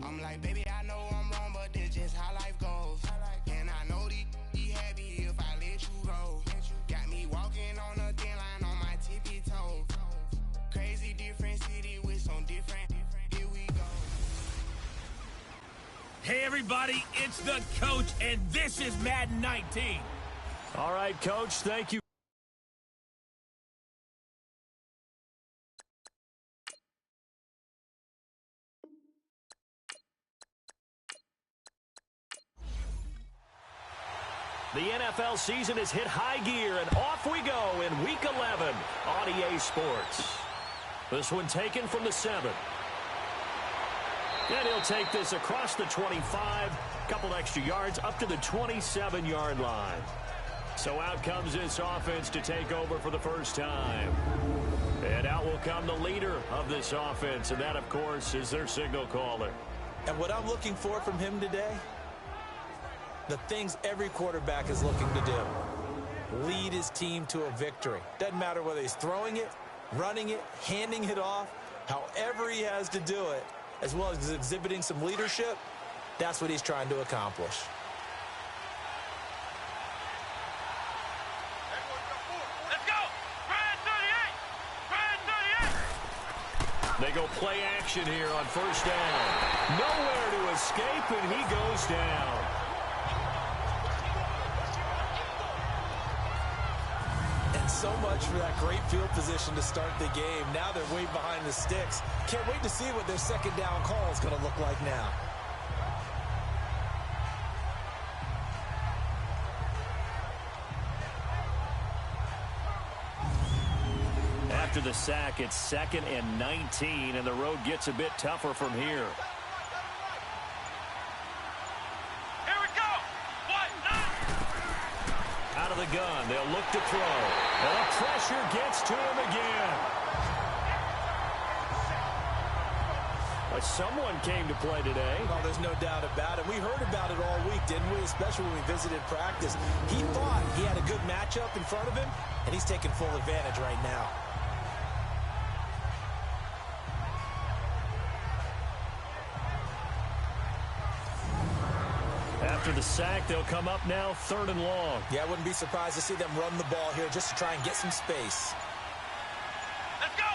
I'm like, baby, I know I'm wrong, but this just how life goes. And I know he happy if I let you go. Got me walking on a thin line on my tippy toes. Crazy different city with some different. Here we go. Hey, everybody, it's the coach, and this is Madden 19. All right, Coach, thank you. The NFL season has hit high gear, and off we go in Week 11 on EA Sports. This one taken from the 7. And he'll take this across the 25, couple extra yards up to the 27-yard line. So out comes this offense to take over for the first time. And out will come the leader of this offense, and that, of course, is their signal caller. And what I'm looking for from him today, the things every quarterback is looking to do. Lead his team to a victory. Doesn't matter whether he's throwing it, running it, handing it off, however he has to do it, as well as exhibiting some leadership, that's what he's trying to accomplish. Let's go! Brad 38! They go play action here on first down. Nowhere to escape, and he goes down. So much for that great field position to start the game. Now they're way behind the sticks. Can't wait to see what their second down call is going to look like now. After the sack, it's 2nd and 19, and the road gets a bit tougher from here. Out of the gun, they'll look to throw. And the pressure gets to him again. But someone came to play today. Well, there's no doubt about it. We heard about it all week, didn't we? Especially when we visited practice. He thought he had a good matchup in front of him, and he's taking full advantage right now. After the sack, they'll come up now 3rd and long. Yeah, I wouldn't be surprised to see them run the ball here just to try and get some space. Let's go!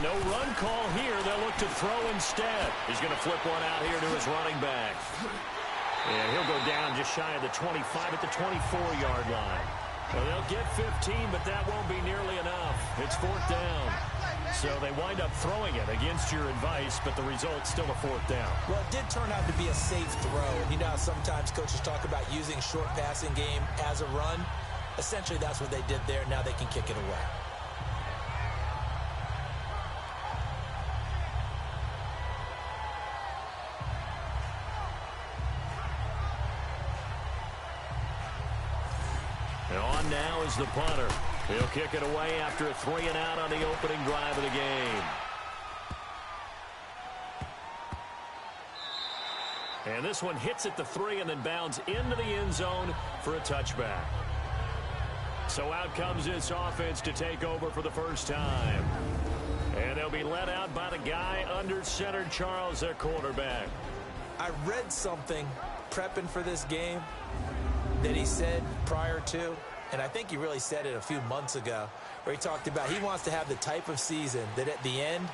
No run call here. They'll look to throw instead. He's going to flip one out here to his running back. Yeah, he'll go down just shy of the 25 at the 24-yard line. Well, they'll get 15, but that won't be nearly enough. It's 4th down. So they wind up throwing it against your advice, but the result's still a 4th down. Well, it did turn out to be a safe throw. You know how sometimes coaches talk about using short passing game as a run? Essentially, that's what they did there. Now they can kick it away. And on now is the punter. He'll kick it away after a 3-and-out on the opening drive of the game. And this one hits at the 3 and then bounds into the end zone for a touchback. So out comes this offense to take over for the first time. And they'll be led out by the guy under center, Charles, their quarterback. I read something prepping for this game that he said prior to, and I think he really said it a few months ago, where he talked about he wants to have the type of season that at the end,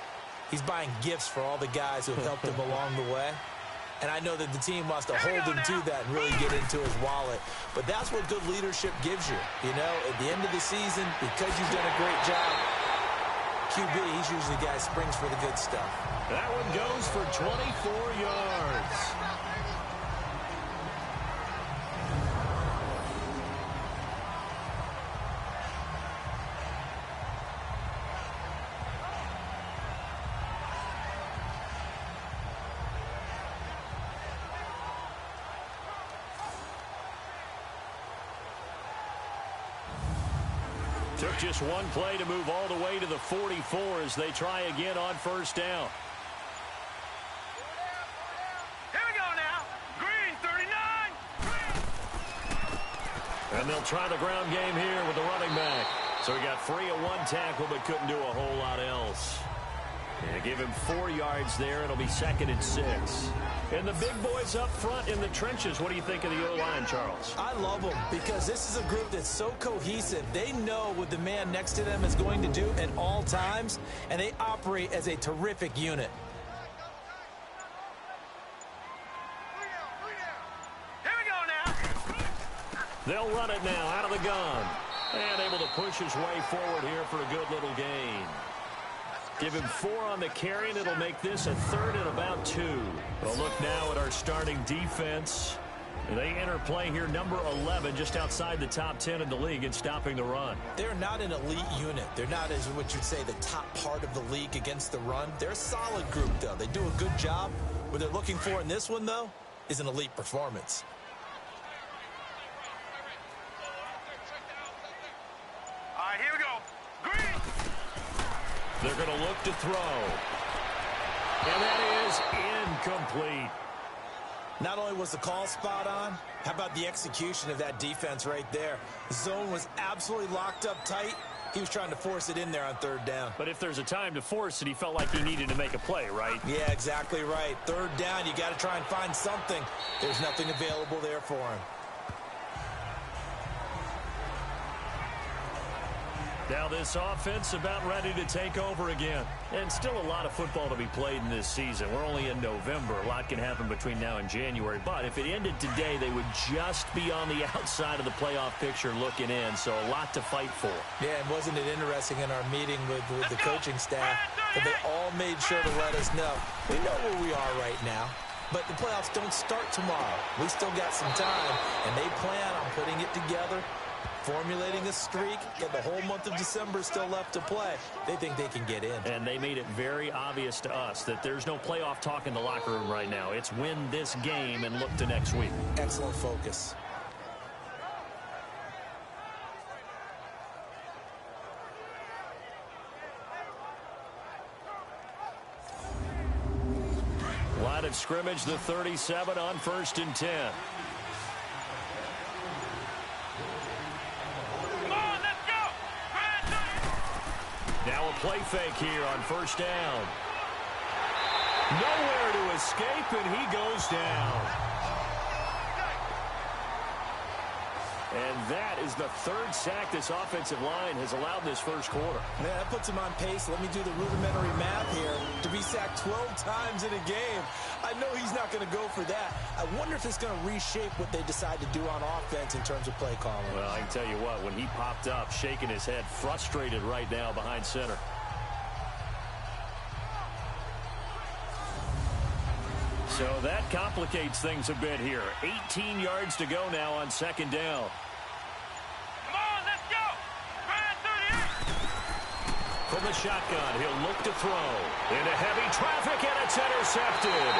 he's buying gifts for all the guys who have helped him along the way. And I know that the team wants to hold him to that and really get into his wallet. But that's what good leadership gives you. You know, at the end of the season, because you've done a great job, QB, he's usually the guy who springs for the good stuff. That one goes for 24 yards. Took just one play to move all the way to the 44 as they try again on first down. Here we go now. Green 39. And they'll try the ground game here with the running back. So he got free of one tackle but couldn't do a whole lot else. And give him 4 yards there. It'll be 2nd and 6. And the big boys up front in the trenches. What do you think of the O-line, Charles? I love them because this is a group that's so cohesive. They know what the man next to them is going to do at all times, and they operate as a terrific unit. Here we go now. They'll run it now out of the gun. And able to push his way forward here for a good little gain. Give him 4 on the carry, and it'll make this a 3rd and about 2. Well, look now at our starting defense. They enter play here, number 11, just outside the top 10 in the league in stopping the run. They're not an elite unit. They're not, as what you'd say, the top part of the league against the run. They're a solid group, though. They do a good job. What they're looking for in this one, though, is an elite performance. All right, here we go. Green. They're going to look to throw. And that is incomplete. Not only was the call spot on, how about the execution of that defense right there? The zone was absolutely locked up tight. He was trying to force it in there on 3rd down. But if there's a time to force it, he felt like he needed to make a play, right? Yeah, exactly right. 3rd down, you got to try and find something. There's nothing available there for him. Now this offense about ready to take over again. And still a lot of football to be played in this season. We're only in November. A lot can happen between now and January. But if it ended today, they would just be on the outside of the playoff picture looking in. So a lot to fight for. Yeah, and wasn't it interesting in our meeting with the coaching staff that they all made sure to let us know. We know where we are right now. But the playoffs don't start tomorrow. We still got some time. And they plan on putting it together, formulating a streak, get the whole month of December still left to play. They think they can get in. And they made it very obvious to us that there's no playoff talk in the locker room right now. It's win this game and look to next week. Excellent focus. Line of scrimmage, the 37 on 1st and 10. Now a play fake here on 1st down. Nowhere to escape, and he goes down. And that is the 3rd sack this offensive line has allowed this first quarter. Man, that puts him on pace. Let me do the rudimentary math here. To be sacked 12 times in a game, I know he's not going to go for that. I wonder if it's going to reshape what they decide to do on offense in terms of play calling. Well, I can tell you what, when he popped up, shaking his head, frustrated right now behind center. So that complicates things a bit here. 18 yards to go now on 2nd down. Come on, let's go. From the shotgun, he'll look to throw. Into heavy traffic, and it's intercepted.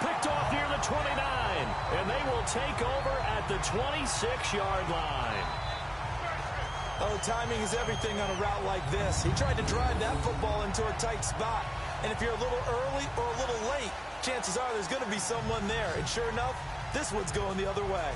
Picked off near the 29, and they will take over at the 26-yard line. Oh, timing is everything on a route like this. He tried to drive that football into a tight spot. And if you're a little early or a little late, chances are there's going to be someone there. And sure enough, this one's going the other way.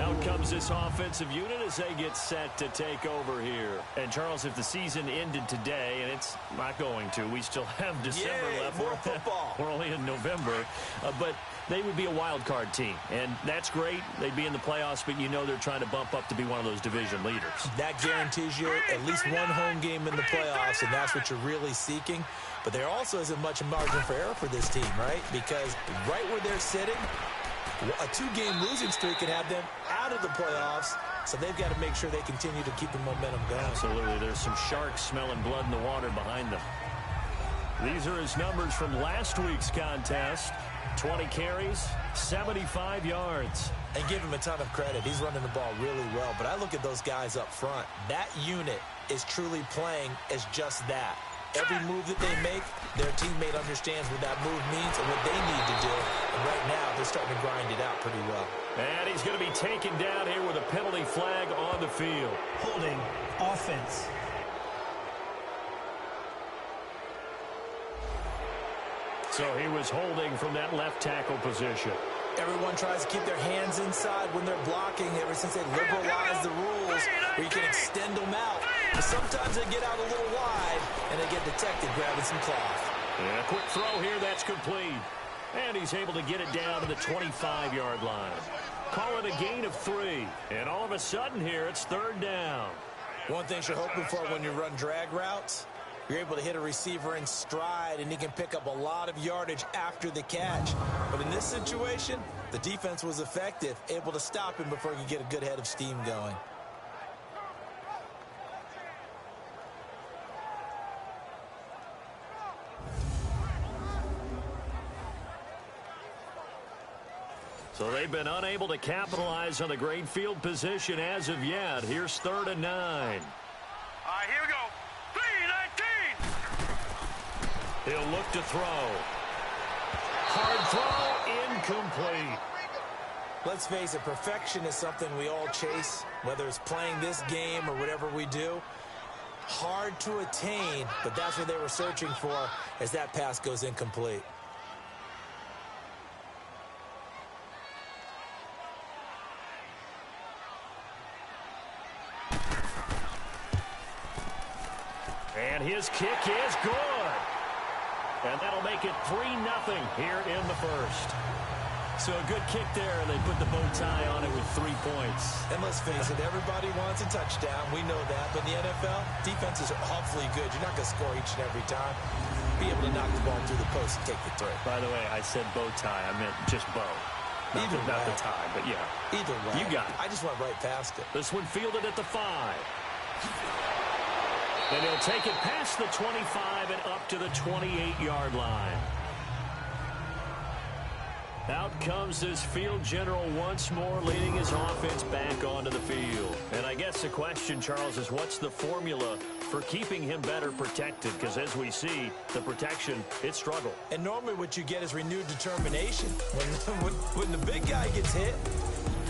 Out comes this offensive unit as they get set to take over here. And, Charles, if the season ended today, and it's not going to, we still have December left. More football. We're only in November. But they would be a wild card team. And that's great. They'd be in the playoffs, but you know they're trying to bump up to be one of those division leaders. That guarantees you at least one home game in the playoffs, and that's what you're really seeking. But there also isn't much margin for error for this team, right? Because right where they're sitting, a 2-game losing streak could have them out of the playoffs, so they've got to make sure they continue to keep the momentum going. Absolutely. There's some sharks smelling blood in the water behind them. These are his numbers from last week's contest. 20 carries, 75 yards. And give him a ton of credit. He's running the ball really well. But I look at those guys up front. That unit is truly playing as just that. Every move that they make, their teammate understands what that move means and what they need to do. And right now, they're starting to grind it out pretty well. And he's going to be taken down here with a penalty flag on the field. Holding offense. So he was holding from that left tackle position. Everyone tries to keep their hands inside when they're blocking ever since they liberalized the rules where you can extend them out. But sometimes they get out a little wide, and they get detected grabbing some cloth. And a quick throw here, that's complete. And he's able to get it down to the 25-yard line. Call it a gain of 3. And all of a sudden here, it's third down. One thing you're hoping for when you run drag routes, you're able to hit a receiver in stride, and he can pick up a lot of yardage after the catch. But in this situation, the defense was effective, able to stop him before he could get a good head of steam going. So they've been unable to capitalize on the great field position as of yet. Here's 3rd and 9. All right, here we go. 3-19. He'll look to throw. Hard throw, incomplete. Let's face it, perfection is something we all chase, whether it's playing this game or whatever we do. Hard to attain, but that's what they were searching for as that pass goes incomplete. And his kick is good. And that'll make it 3-0 here in the first. So a good kick there, and they put the bow tie on it with 3 points. And let's face it, everybody wants a touchdown. We know that. But in the NFL, defenses are awfully good. You're not going to score each and every time. Be able to knock the ball through the post and take the throw. By the way, I said bow tie. I meant just bow. Not the tie, but yeah. Either way. You got it. I just went right past it. This one fielded at the 5. And he'll take it past the 25 and up to the 28-yard line. Out comes this field general once more, leading his offense back onto the field. And I guess the question, Charles, is what's the formula for keeping him better protected? Because as we see, the protection, it struggled. And normally what you get is renewed determination. When the big guy gets hit,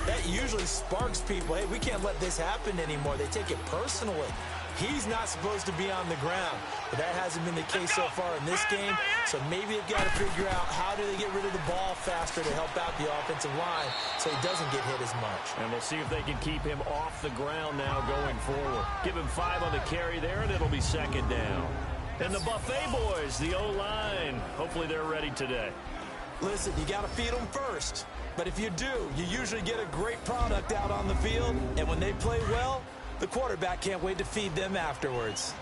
that usually sparks people. Hey, we can't let this happen anymore. They take it personally. He's not supposed to be on the ground, but that hasn't been the case so far in this game. So maybe they've got to figure out how do they get rid of the ball faster to help out the offensive line so he doesn't get hit as much. And we'll see if they can keep him off the ground now going forward. Give him 5 on the carry there, and it'll be 2nd down. And the Buffet boys, the O-line, hopefully they're ready today. Listen, you got to feed them first. But if you do, you usually get a great product out on the field. And when they play well, the quarterback can't wait to feed them afterwards.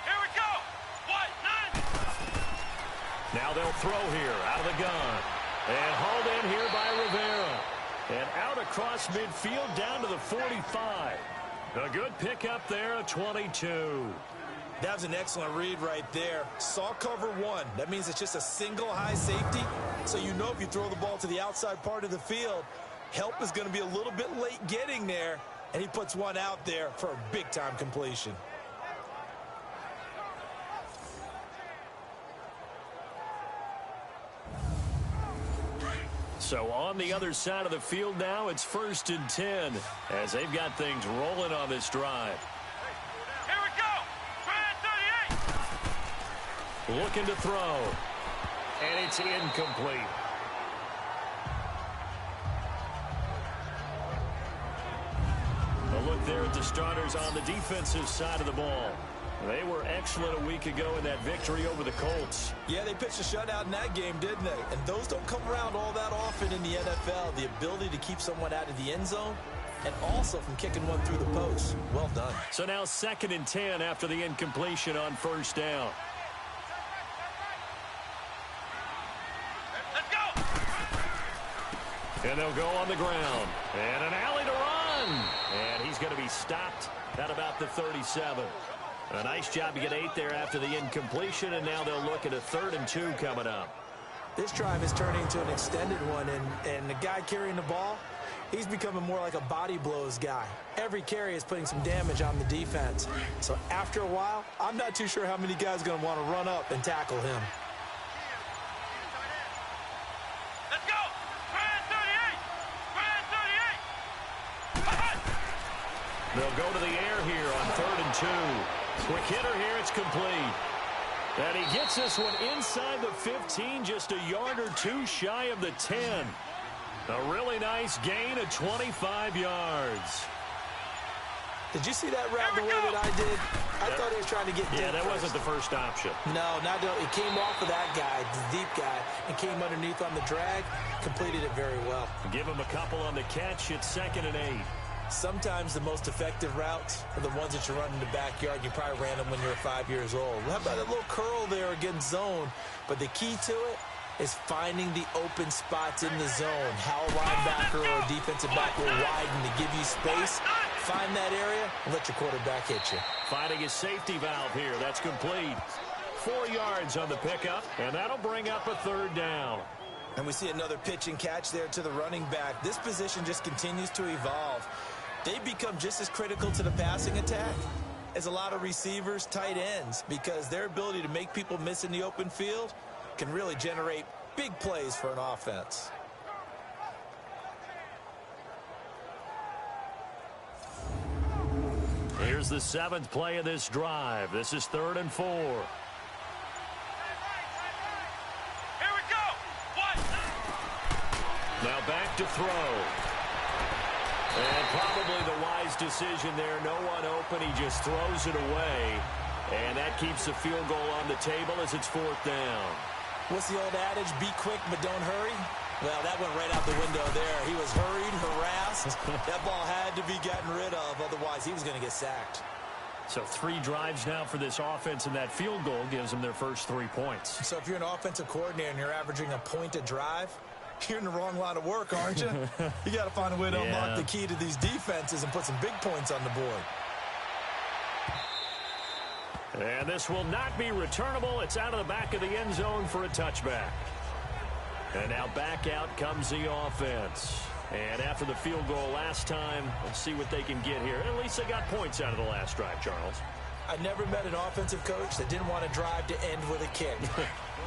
Here we go. 1-9. Now they'll throw here out of the gun. And hauled in here by Rivera. And out across midfield down to the 45. A good pickup there, a 22. That was an excellent read right there. Saw cover 1. That means it's just a single high safety. So you know if you throw the ball to the outside part of the field, help is going to be a little bit late getting there, and he puts one out there for a big-time completion. So on the other side of the field now, it's 1st and 10 as they've got things rolling on this drive. Here we go. 38. Looking to throw. And it's incomplete. A look there at the starters on the defensive side of the ball. They were excellent a week ago in that victory over the Colts. Yeah, they pitched a shutout in that game, didn't they? And those don't come around all that often in the NFL. The ability to keep someone out of the end zone and also from kicking one through the post. Well done. So now 2nd and 10 after the incompletion on 1st down. Let's go. And they'll go on the ground. And an alley to run. And he's going to be stopped at about the 37. A nice job to get 8 there after the incompletion, and now they'll look at a 3rd and 2 coming up. This drive is turning into an extended one, and the guy carrying the ball, he's becoming more like a body blows guy. Every carry is putting some damage on the defense. So after a while, I'm not too sure how many guys are going to want to run up and tackle him. Let's go. 38. They'll go to the air here on 3rd and 2. Quick hitter here, it's complete. And he gets this one inside the 15, just a yard or two shy of the 10. A really nice gain of 25 yards. Did you see that route the way that I did? I thought he was trying to get deep. Yeah, that first. wasn't the first option. No, it came off of that guy, the deep guy, and came underneath on the drag, completed it very well. Give him a couple on the catch. It's 2nd and 8. Sometimes the most effective routes are the ones that you run in the backyard. You probably ran them when you were 5 years old. How about a little curl there against zone? But the key to it is finding the open spots in the zone. How a linebacker or a defensive back will widen to give you space. Find that area and let your quarterback hit you. Finding a safety valve here. That's complete. 4 yards on the pickup, and that'll bring up a 3rd down. And we see another pitch and catch there to the running back. This position just continues to evolve. They become just as critical to the passing attack as a lot of receivers, tight ends, because their ability to make people miss in the open field can really generate big plays for an offense. Here's the 7th play of this drive. This is 3rd and 4. Here we go. What? Now back to throw. And probably the wise decision there. No one open. He just throws it away. And that keeps the field goal on the table as it's 4th down. What's the old adage? Be quick, but don't hurry. Well, that went right out the window there. He was hurried, harassed. That ball had to be gotten rid of. Otherwise, he was going to get sacked. So 3 drives now for this offense, and that field goal gives them their first 3 points. So if you're an offensive coordinator and you're averaging a point a drive, you're in the wrong line of work, aren't you? You got to find a way to unlock the key to these defenses and put some big points on the board. And this will not be returnable. It's out of the back of the end zone for a touchback. And now back out comes the offense. And after the field goal last time, let's see what they can get here. At least they got points out of the last drive, Charles. I never met an offensive coach that didn't want to drive to end with a kick.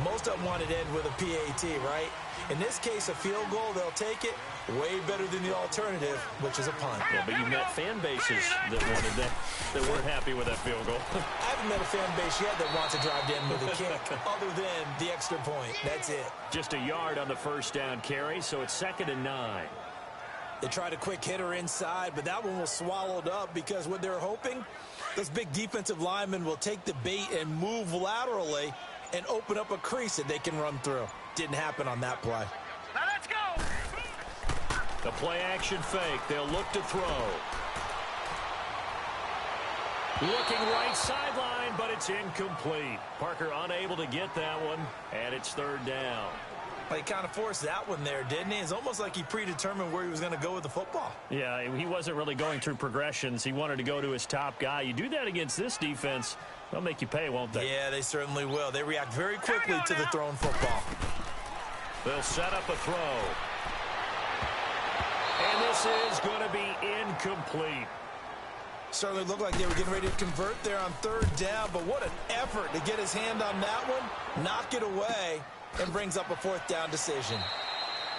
Most of them wanted to end with a PAT, right? In this case, a field goal, they'll take it. Way better than the alternative, which is a punt. Yeah, but you met fan bases that wanted that weren't happy with that field goal. I haven't met a fan base yet that wants to drive to end with a kick, other than the extra point. That's it. Just a yard on the first down carry, so it's 2nd and 9. They tried a quick hitter inside, but that one was swallowed up because what they're hoping, those big defensive linemen will take the bait and move laterally and open up a crease that they can run through. Didn't happen on that play. Now let's go. The play-action fake. They'll look to throw. Looking right sideline, but it's incomplete. Parker unable to get that one, and it's 3rd down. Well, he kind of forced that one there, didn't he? It's almost like he predetermined where he was going to go with the football. Yeah, he wasn't really going through progressions. He wanted to go to his top guy. You do that against this defense, they'll make you pay, won't they? Yeah, they certainly will. They react very quickly to the thrown football. They'll set up a throw. And this is going to be incomplete. Certainly looked like they were getting ready to convert there on 3rd down, but what an effort to get his hand on that one, knock it away, and brings up a 4th down decision.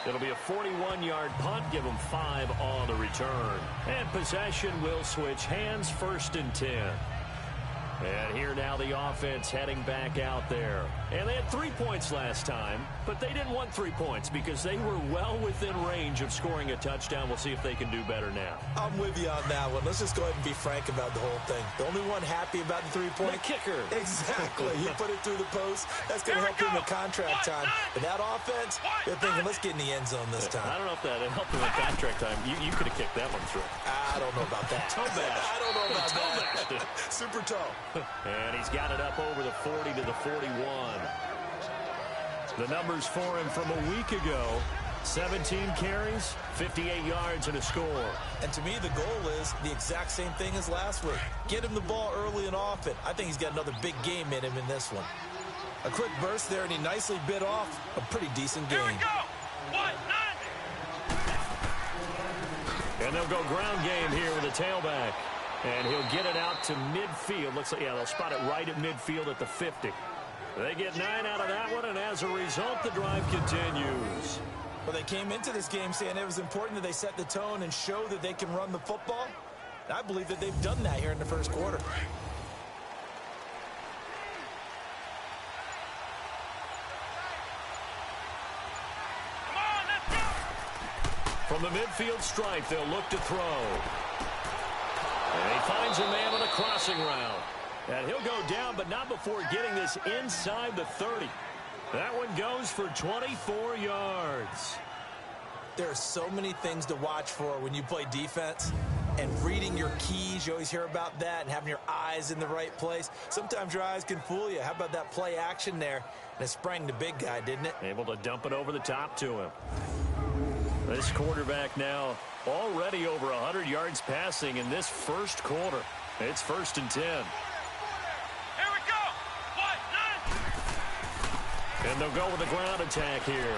It'll be a 41-yard punt, give them 5 on the return. And possession will switch hands, 1st and 10. And here now the offense heading back out there. And they had 3 points last time, but they didn't want 3 points because they were well within range of scoring a touchdown. We'll see if they can do better now. I'm with you on that one. Let's just go ahead and be frank about the whole thing. The only one happy about the 3-point. The kicker. Exactly. He put it through the post. That's going to help him in contract time. But that offense, they're thinking, let's get in the end zone this time. I don't know if that helped him in contract time. You could have kicked that one through. I don't know about that. Toe bash. I don't know about Toe that. bashed. Super toe. And he's got it up over the 40 to the 41. The numbers for him from a week ago: 17 carries, 58 yards, and a score. And to me, the goal is the exact same thing as last week. Get him the ball early and often. I think he's got another big game in him in this one. A quick burst there, and he nicely bit off a pretty decent game. Here we go. 1-9. And they'll go ground game here with a tailback. And he'll get it out to midfield. Looks like, yeah, they'll spot it right at midfield at the 50. They get 9 out of that one, and as a result, the drive continues. Well, they came into this game saying it was important that they set the tone and show that they can run the football. And I believe that they've done that here in the first quarter. From the midfield stripe, they'll look to throw. And he finds a man on a crossing route. And he'll go down, but not before getting this inside the 30. That one goes for 24 yards. There are so many things to watch for when you play defense. And reading your keys, you always hear about that, and having your eyes in the right place. Sometimes your eyes can fool you. How about that play action there? And it sprang the big guy, didn't it? Able to dump it over the top to him. This quarterback now already over 100 yards passing in this first quarter. It's 1st and 10. Here we go. What? None. And they'll go with the ground attack here.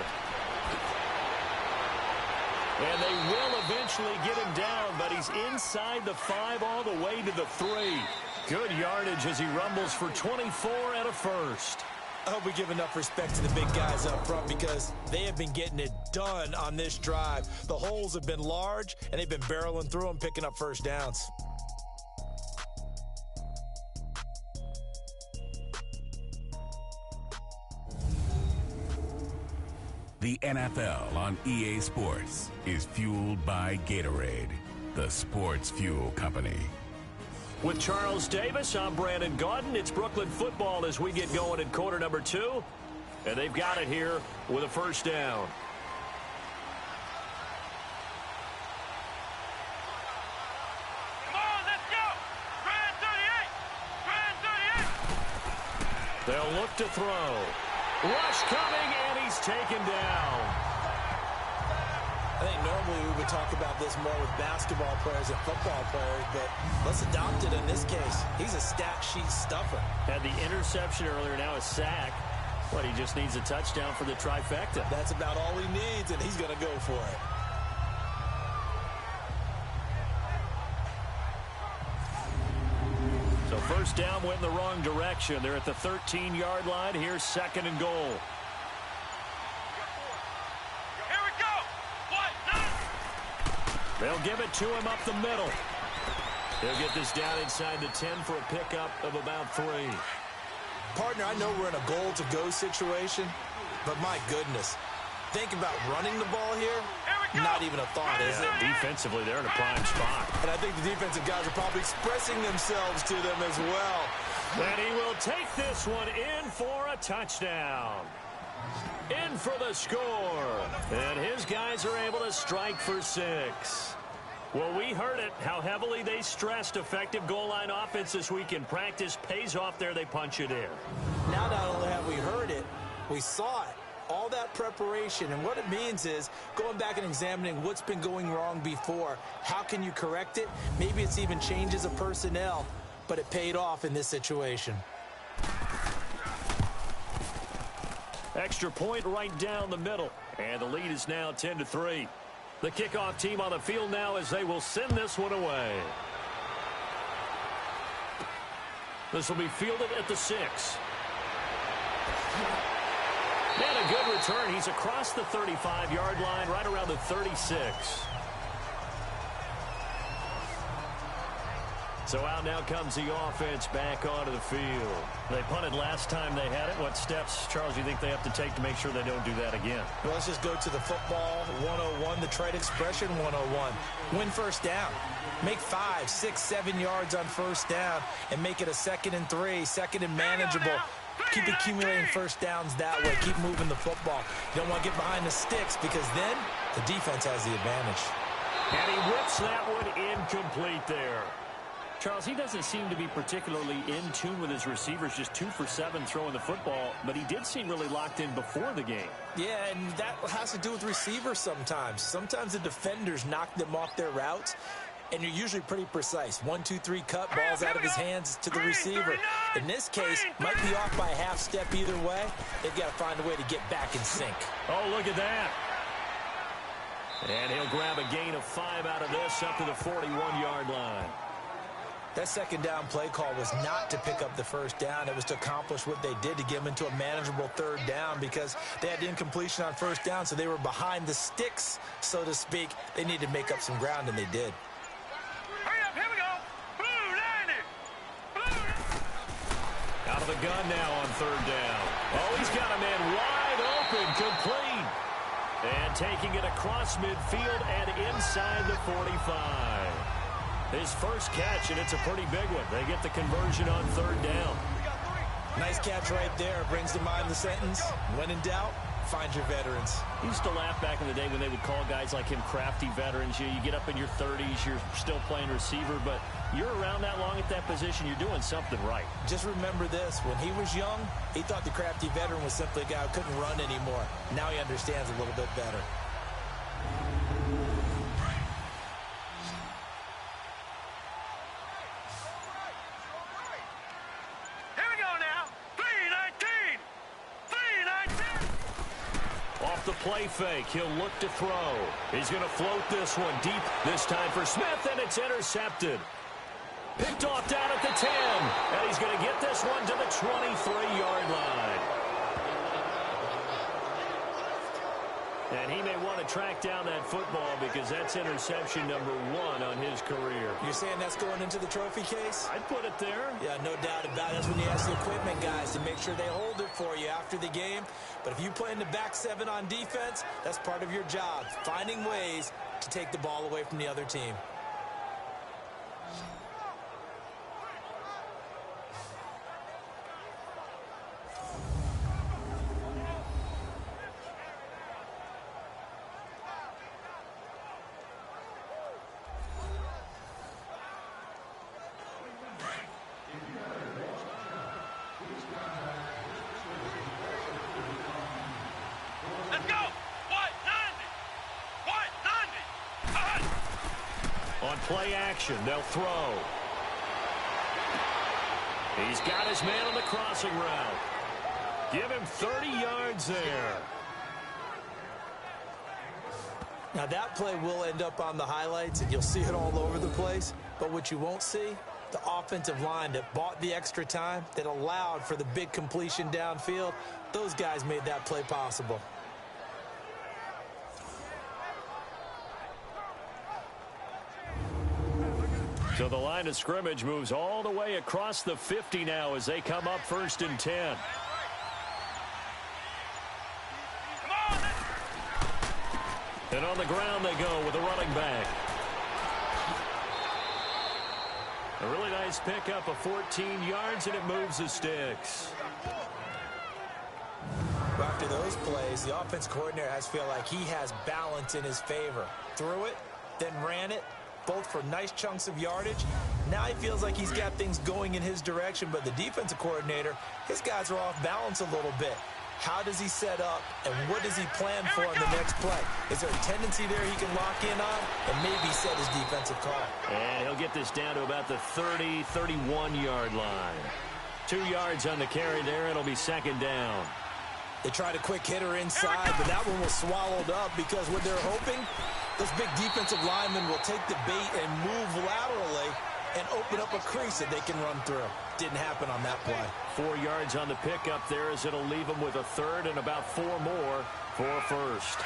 And they will eventually get him down, but he's inside the 5 all the way to the 3. Good yardage as he rumbles for 24 and a first. I hope we give enough respect to the big guys up front because they have been getting it done on this drive. The holes have been large, and they've been barreling through them, picking up first downs. The NFL on EA Sports is fueled by Gatorade, the sports fuel company. With Charles Davis, I'm Brandon Gaudin. It's Brooklyn football as we get going in quarter number 2. And they've got it here with a first down. Come on, let's go. Grand 38. Grand 38. They'll look to throw. Rush coming, and he's taken down. I think normally we would talk about this more with basketball players and football players, but let's adopt it in this case. He's a stat sheet stuffer. Had the interception earlier, now a sack. But he just needs a touchdown for the trifecta. That's about all he needs, and he's going to go for it. So first down went in the wrong direction. They're at the 13-yard line. Here's 2nd and goal. Here we go. What? None. They'll give it to him up the middle. He'll get this down inside the 10 for a pickup of about 3. Partner, I know we're in a goal-to-go situation, but my goodness. Think about running the ball here. Not even a thought, is it? Defensively, they're in a prime spot. And I think the defensive guys are probably expressing themselves to them as well. And he will take this one in for a touchdown. In for the score. And his guys are able to strike for 6. Well, we heard it, how heavily they stressed effective goal line offense this week in practice. Pays off there, they punch it in. Now not only have we heard it, we saw it. All that preparation, and what it means is going back and examining what's been going wrong before. How can you correct it? Maybe it's even changes of personnel, but it paid off in this situation. Extra point right down the middle, and the lead is now 10-3. The kickoff team on the field now as they will send this one away. This will be fielded at the 6. And a good return. He's across the 35-yard line, right around the 36. So out now comes the offense back onto the field. They punted last time they had it. What steps, Charles, do you think they have to take to make sure they don't do that again? Well, let's just go to the football 101, the trade expression 101. Win first down. Make 5, 6, 7 yards on first down and make it a 2nd and 3, 2nd and manageable. Keep accumulating first downs that way. Keep moving the football. You don't want to get behind the sticks because then the defense has the advantage. And he whips that one incomplete there. Charles, he doesn't seem to be particularly in tune with his receivers, just 2 for 7 throwing the football, but he did seem really locked in before the game. Yeah, and that has to do with receivers sometimes. Sometimes the defenders knock them off their routes, and you're usually pretty precise. 1, 2, 3 cut, balls out of his hands to the receiver. In this case, might be off by a half step either way. They've got to find a way to get back in sync. Oh, look at that. And he'll grab a gain of 5 out of this up to the 41-yard line. That second down play call was not to pick up the first down. It was to accomplish what they did to get them into a manageable third down because they had incompletion on first down, so they were behind the sticks, so to speak. They needed to make up some ground, and they did. Hurry up, here we go. Blue, 90. Blue. Out of the gun now on third down. Oh, he's got a man wide open, complete. And taking it across midfield and inside the 45. His first catch, and it's a pretty big one. They get the conversion on third down. Nice catch right there. Brings to mind the sentence, when in doubt, find your veterans. I used to laugh back in the day when they would call guys like him crafty veterans. You get up in your 30s, you're still playing receiver, but you're around that long at that position, you're doing something right. Just remember this. When he was young, he thought the crafty veteran was simply a guy who couldn't run anymore. Now he understands a little bit better. The play fake. He'll look to throw. He's going to float this one deep this time for Smith, and it's intercepted. Picked off down at the 10, and he's going to get this one to the 23-yard line. And he may want to track down that football because that's interception number 1 on his career. You're saying that's going into the trophy case? I'd put it there. Yeah, no doubt about it. That's when you ask the equipment guys to make sure they hold it for you after the game. But if you play in the back 7 on defense, that's part of your job, finding ways to take the ball away from the other team. Play action. They'll throw. He's got his man on the crossing route. Give him 30 yards there. Now that play will end up on the highlights, and you'll see it all over the place. But what you won't see, the offensive line that bought the extra time, that allowed for the big completion downfield, those guys made that play possible. So the line of scrimmage moves all the way across the 50 now as they come up 1st and 10. And on the ground they go with a running back. A really nice pickup of 14 yards, and it moves the sticks. After those plays, the offense coordinator has to feel like he has balance in his favor. Threw it, then ran it, both for nice chunks of yardage. Now he feels like he's got things going in his direction, but the defensive coordinator, his guys are off balance a little bit. How does he set up, and what does he plan for on the next play? Is there a tendency there he can lock in on and maybe set his defensive call? And he'll get this down to about the 30, 31-yard line. 2 yards on the carry there. It'll be 2nd down. They tried a quick hitter inside, but that one was swallowed up because what they're hoping, those big defensive linemen will take the bait and move laterally and open up a crease that they can run through. Didn't happen on that play. 4 yards on the pickup there as it'll leave them with a 3rd and about 4 more for a 1st.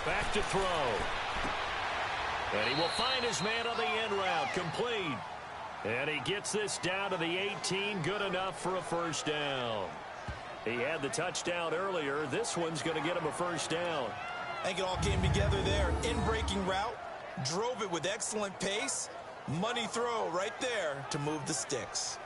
Back to throw. And he will find his man on the end route. Complete. And he gets this down to the 18. Good enough for a 1st down. He had the touchdown earlier. This one's going to get him a 1st down. I think it all came together there. In-breaking route. Drove it with excellent pace. Money throw right there to move the sticks.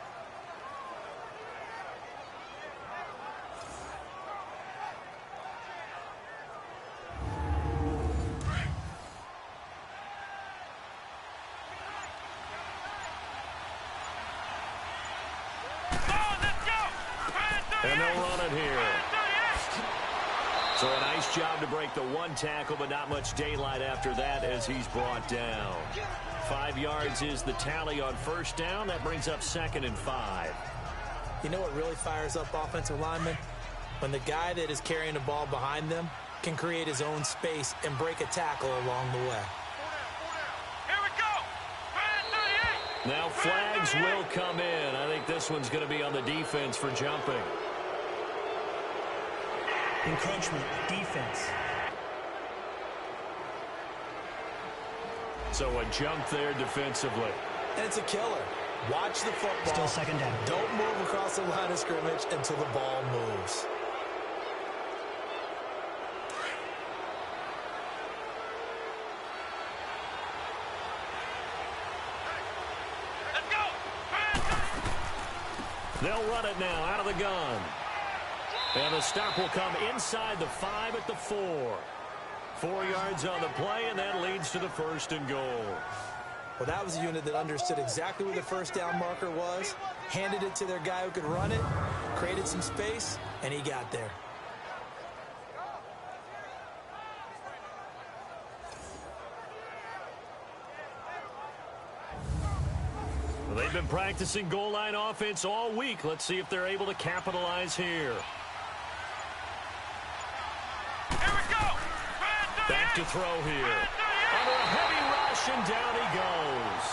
And they'll run it here. So a nice job to break the 1 tackle, but not much daylight after that as he's brought down. 5 yards is the tally on 1st down. That brings up 2nd and 5. You know what really fires up offensive linemen? When the guy that is carrying the ball behind them can create his own space and break a tackle along the way. Here we go. Now flags will come in. I think this one's going to be on the defense for jumping. Encroachment, defense. So a jump there defensively. And it's a killer. Watch the football. Still second down. Don't move across the line of scrimmage until the ball moves. Let's go. They'll run it now out of the gun. And the stop will come inside the 5 at the 4. 4 yards on the play, and that leads to the 1st and goal. Well, that was a unit that understood exactly where the first down marker was, handed it to their guy who could run it, created some space, and he got there. Well, they've been practicing goal line offense all week. Let's see if they're able to capitalize here. Here we go. Back to throw here. Under a heavy rush, and down he goes.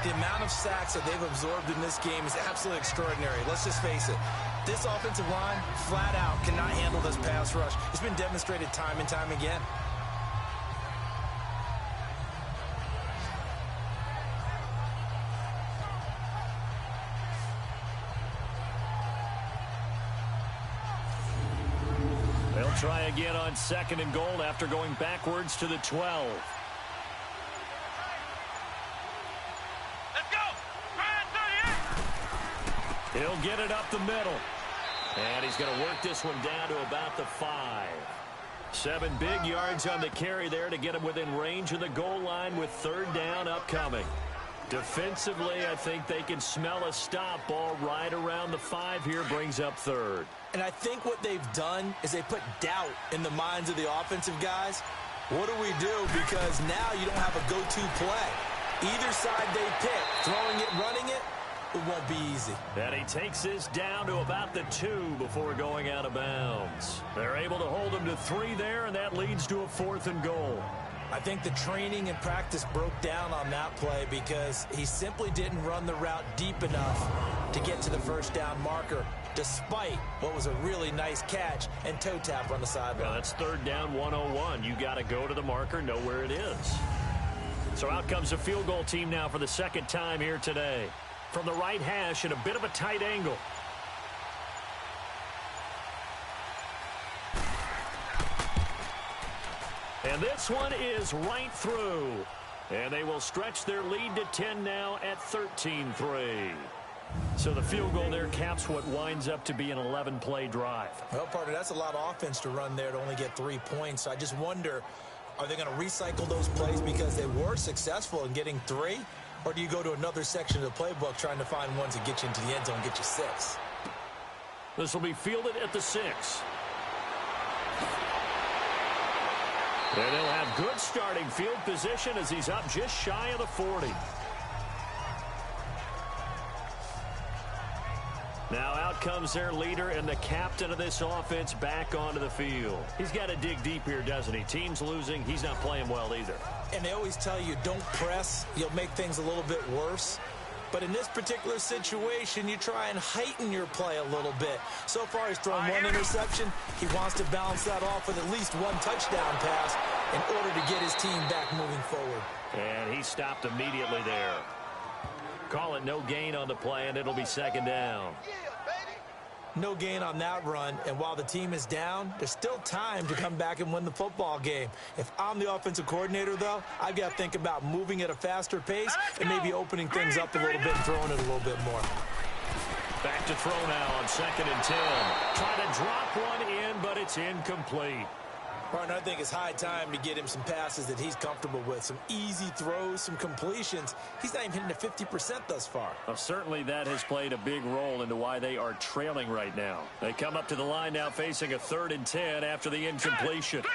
The amount of sacks that they've absorbed in this game is absolutely extraordinary. Let's just face it. This offensive line, flat out, cannot handle this pass rush. It's been demonstrated time and time again. Try again on 2nd and goal after going backwards to the 12. Let's go. He'll get it up the middle. And he's going to work this one down to about the 5. 7 big yards on the carry there to get him within range of the goal line with 3rd down upcoming. Defensively, I think they can smell a stop. Ball right around the 5 here, brings up 3rd. And I think what they've done is they put doubt in the minds of the offensive guys. What do we do? Because now you don't have a go-to play. Either side they pick, throwing it, running it, it won't be easy. And he takes this down to about the 2 before going out of bounds. They're able to hold him to 3 there, and that leads to a 4th and goal. I think the training and practice broke down on that play because he simply didn't run the route deep enough to get to the first down marker, despite what was a really nice catch and toe tap on the sideline. Well, that's 3rd down 101. You got to go to the marker, know where it is. So out comes the field goal team now for the 2nd time here today. From the right hash at a bit of a tight angle. And this one is right through. And they will stretch their lead to 10 now at 13-3. So the field goal there caps what winds up to be an 11-play drive. Well, partner, that's a lot of offense to run there to only get 3 points. So I just wonder, are they going to recycle those plays because they were successful in getting 3? Or do you go to another section of the playbook trying to find ones that get you into the end zone and get you 6? This will be fielded at the 6. And they'll have good starting field position as he's up just shy of the 40. Now out comes their leader and the captain of this offense back onto the field. He's got to dig deep here, doesn't he? Team's losing. He's not playing well either. And they always tell you, don't press. You'll make things a little bit worse. But in this particular situation, you try and heighten your play a little bit. So far, he's thrown 1 interception. He wants to balance that off with at least 1 touchdown pass in order to get his team back moving forward. And he stopped immediately there. Call it no gain on the play, and it'll be 2nd down. No gain on that run, and while the team is down, there's still time to come back and win the football game. If I'm the offensive coordinator, though, I've got to think about moving at a faster pace and maybe opening things up a little bit and throwing it a little bit more. Back to throw now on 2nd and 10. Try to drop one in, but it's incomplete. Partner, I think it's high time to get him some passes that he's comfortable with. Some easy throws, some completions. He's not even hitting the 50% thus far. Well, certainly that has played a big role into why they are trailing right now. They come up to the line now facing a 3rd and 10 after the incompletion. 3-19.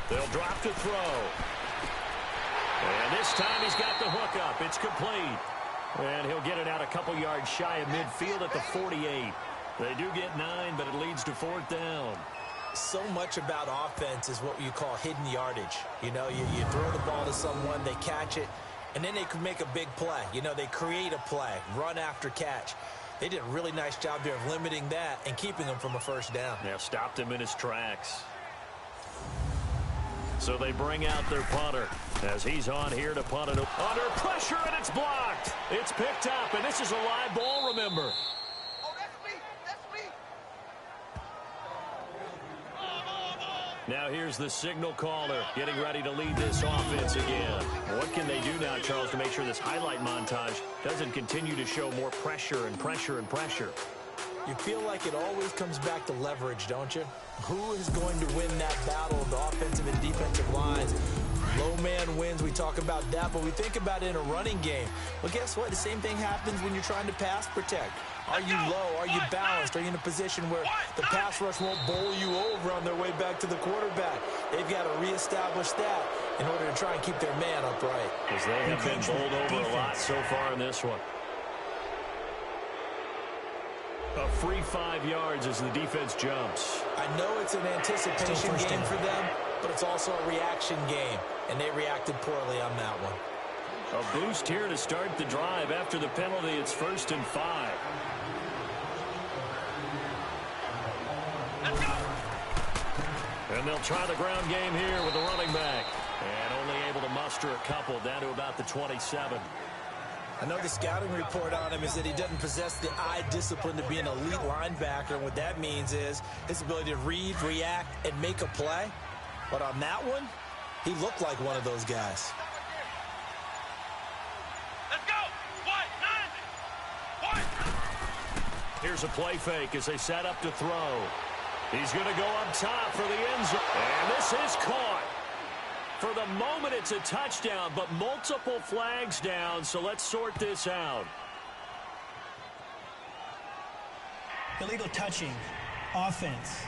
They'll drop to throw. And this time he's got the hook up. It's complete. And he'll get it out a couple yards shy of midfield at the 48. They do get 9, but it leads to 4th down. So much about offense is what you call hidden yardage. You know, you throw the ball to someone, they catch it, and then they can make a big play. You know, they create a play, run after catch. They did a really nice job there of limiting that and keeping him from a 1st down. Yeah, stopped him in his tracks. So they bring out their punter as he's on here to punt it under pressure, and it's blocked. It's picked up, and this is a live ball, remember. Now here's the signal caller getting ready to lead this offense again. What can they do now, Charles, to make sure this highlight montage doesn't continue to show more pressure and pressure and pressure? You feel like it always comes back to leverage, don't you? Who is going to win that battle of the offensive and defensive lines? Low man wins. We talk about that, but we think about it in a running game. Well, guess what? The same thing happens when you're trying to pass protect. Are you low? Are you balanced? Are you in a position where the pass rush won't bowl you over on their way back to the quarterback? They've got to reestablish that in order to try and keep their man upright. Because they have been bowled over a lot so far in this one. A free 5 yards as the defense jumps. I know it's an anticipation game for them, but it's also a reaction game, and they reacted poorly on that one. A boost here to start the drive. After the penalty, it's 1st and 5. And they'll try the ground game here with the running back. And only able to muster a couple down to about the 27. I know the scouting report on him is that he doesn't possess the eye discipline to be an elite linebacker. And what that means is his ability to read, react, and make a play. But on that one, he looked like one of those guys. Let's go! One. Here's a play fake as they set up to throw. He's going to go up top for the end zone. And this is caught. For the moment, it's a touchdown, but multiple flags down, so let's sort this out. Illegal touching. Offense.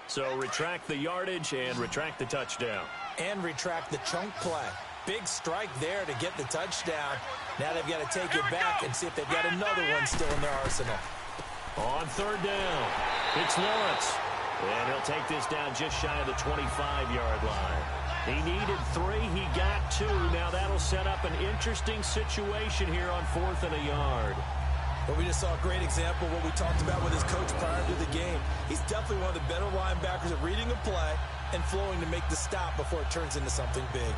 So retract the yardage and retract the touchdown. And retract the chunk play. Big strike there to get the touchdown. Now they've got to take it back and see if they've got another one still in their arsenal. On 3rd down, it's Lawrence. And he'll take this down just shy of the 25-yard line. He needed 3. He got 2. Now that'll set up an interesting situation here on 4th and a yard. Well, we just saw a great example of what we talked about with his coach prior to the game. He's definitely one of the better linebackers at reading a play and flowing to make the stop before it turns into something big.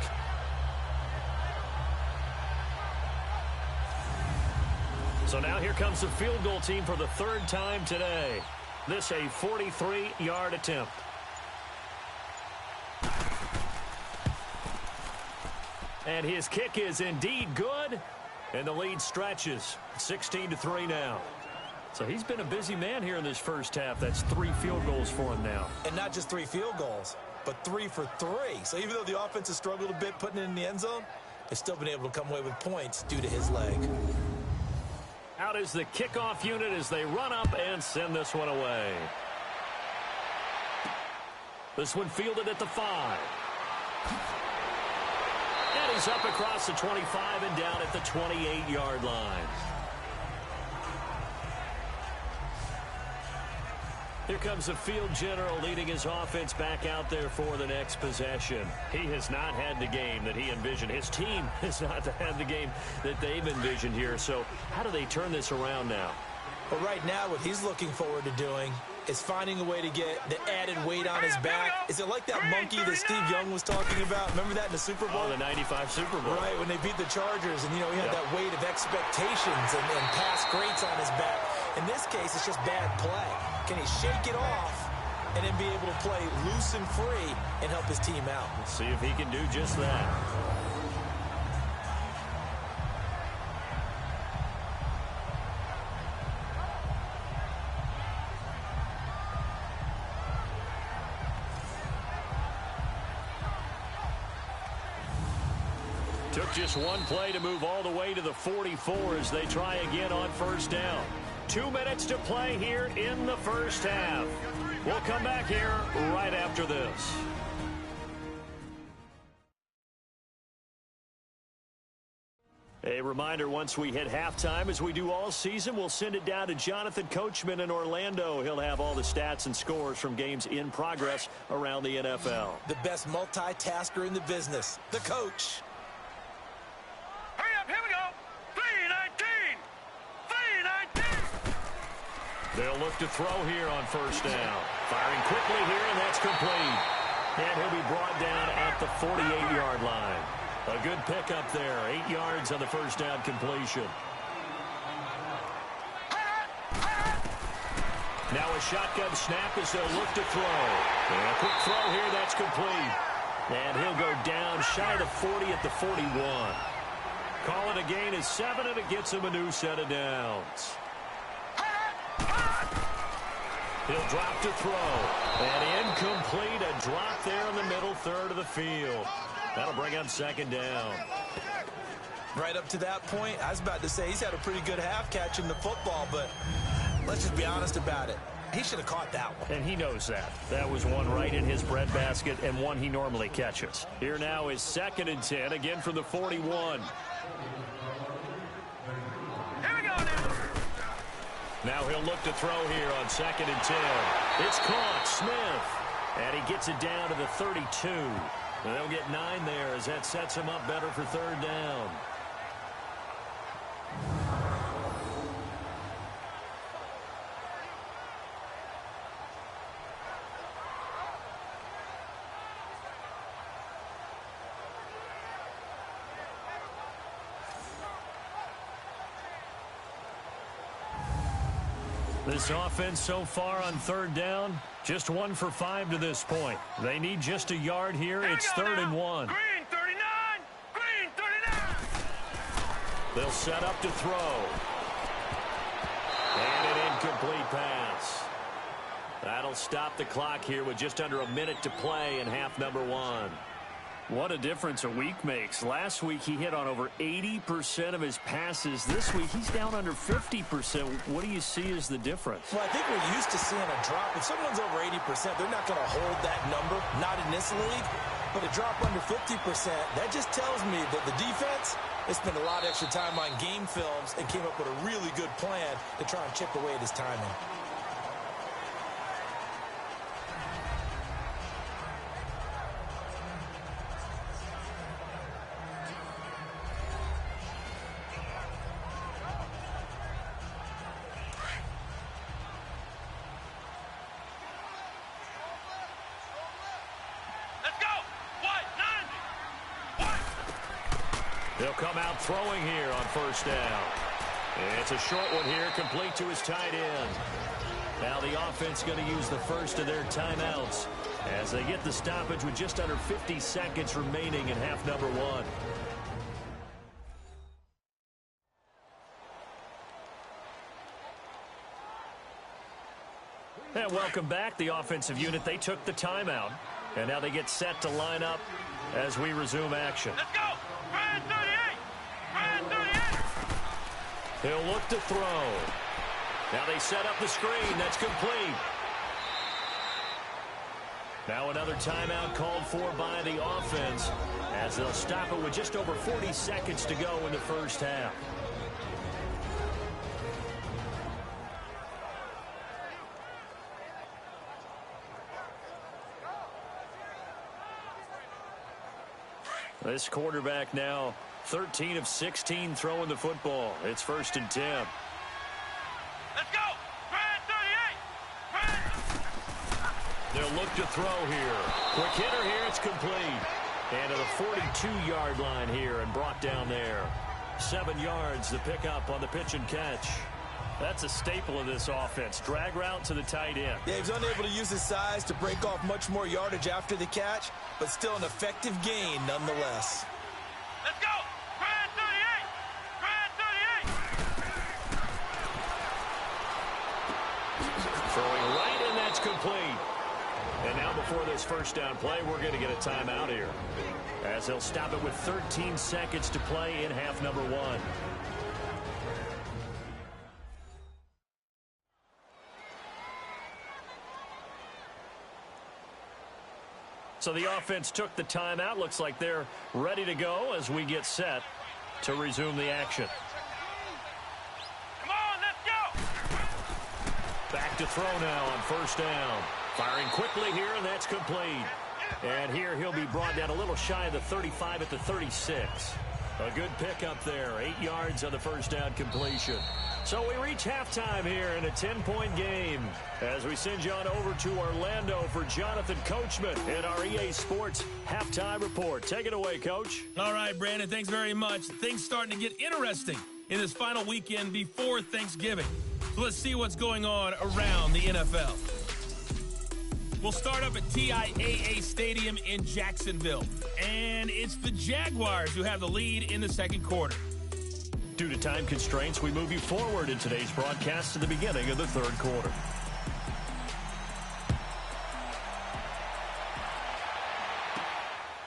So now here comes the field goal team for the 3rd time today. This a 43-yard attempt. And his kick is indeed good. And the lead stretches. 16-3 now. So he's been a busy man here in this first half. That's 3 field goals for him now. And not just 3 field goals, but 3 for 3. So even though the offense has struggled a bit putting it in the end zone, they've still been able to come away with points due to his leg. Out is the kickoff unit as they run up and send this one away. This one fielded at the 5. And he's up across the 25 and down at the 28-yard line. Here comes the field general leading his offense back out there for the next possession. He has not had the game that he envisioned. His team has not had the game that they've envisioned here. So how do they turn this around now? Well, right now what he's looking forward to doing is finding a way to get the added weight on his back. Is it like that monkey that Steve Young was talking about? Remember that in the Super Bowl? Oh, the 95 Super Bowl. Right, when they beat the Chargers, and, you know, he had that weight of expectations and past greats on his back. In this case, it's just bad play. Can he shake it off and then be able to play loose and free and help his team out? Let's see if he can do just that. Took just one play to move all the way to the 44 as they try again on 1st down. 2 minutes to play here in the first half. We'll come back here right after this. A reminder, once we hit halftime, as we do all season, we'll send it down to Jonathan Coachman in Orlando. He'll have all the stats and scores from games in progress around the NFL. The best multitasker in the business, the coach. Hurry up, here we go. 319. 319. They'll look to throw here on first down. Firing quickly here, and that's complete. And he'll be brought down at the 48-yard line. A good pickup there. 8 yards on the first down completion. Now a shotgun snap as they'll look to throw. And a quick throw here, that's complete. And he'll go down shy of the 40 at the 41. Call it a gain of 7, and it gets him a new set of downs. He'll drop to throw. And incomplete, a drop there in the middle third of the field. That'll bring up second down. Right up to that point, I was about to say he's had a pretty good half catching the football, but let's just be honest about it. He should have caught that one. And he knows that. That was one right in his breadbasket and one he normally catches. Here now is 2nd and 10, again from the 41. Here we go now. Now he'll look to throw here on 2nd and 10. It's caught, Smith. And he gets it down to the 32. And they'll get 9 there as that sets him up better for third down. This offense so far on third down, just 1 for 5 to this point. They need just a yard here. It's 3rd and 1. Green 39. Green 39. They'll set up to throw. And an incomplete pass. That'll stop the clock here with just under a minute to play in half number 1. What a difference a week makes. Last week he hit on over 80% of his passes. This week he's down under 50%. What do you see as the difference? Well, I think we're used to seeing a drop. If someone's over 80%, they're not going to hold that number, not in this league. But a drop under 50%, that just tells me that the defense, they spent a lot of extra time on game films and came up with a really good plan to try and chip away at his timing. They'll come out throwing here on first down. It's a short one here, complete to his tight end. Now the offense going to use the first of their timeouts as they get the stoppage with just under 50 seconds remaining in half number 1. And welcome back. The offensive unit, they took the timeout. And now they get set to line up as we resume action. Let's go. Brand 38. Brand 38. He'll look to throw. Now they set up the screen. That's complete. Now another timeout called for by the offense as they'll stop it with just over 40 seconds to go in the first half. This quarterback now 13 of 16 throwing the football. It's 1st and 10. Let's go. Brand 38. Brand. They'll look to throw here. Quick hitter here. It's complete. And to the 42-yard line here and brought down there. 7 yards the pickup on the pitch and catch. That's a staple of this offense. Drag route to the tight end. Yeah, he was unable to use his size to break off much more yardage after the catch, but still an effective gain nonetheless. Let's go. Brand 38. Brand 38. Throwing right, and that's complete. And now before this first down play, we're going to get a timeout here as they'll stop it with 13 seconds to play in half number 1. So the offense took the timeout. Looks like they're ready to go as we get set to resume the action. Come on, let's go. Back to throw now on first down. Firing quickly here, and that's complete. And here he'll be brought down a little shy of the 35 at the 36. A good pickup there. 8 yards on the first down completion. So we reach halftime here in a 10-point game as we send you on over to Orlando for Jonathan Coachman in our EA Sports Halftime Report. Take it away, Coach. All right, Brandon, thanks very much. Things starting to get interesting in this final weekend before Thanksgiving. So let's see what's going on around the NFL. We'll start up at TIAA Stadium in Jacksonville. And it's the Jaguars who have the lead in the second quarter. Due to time constraints, we move you forward in today's broadcast to the beginning of the third quarter.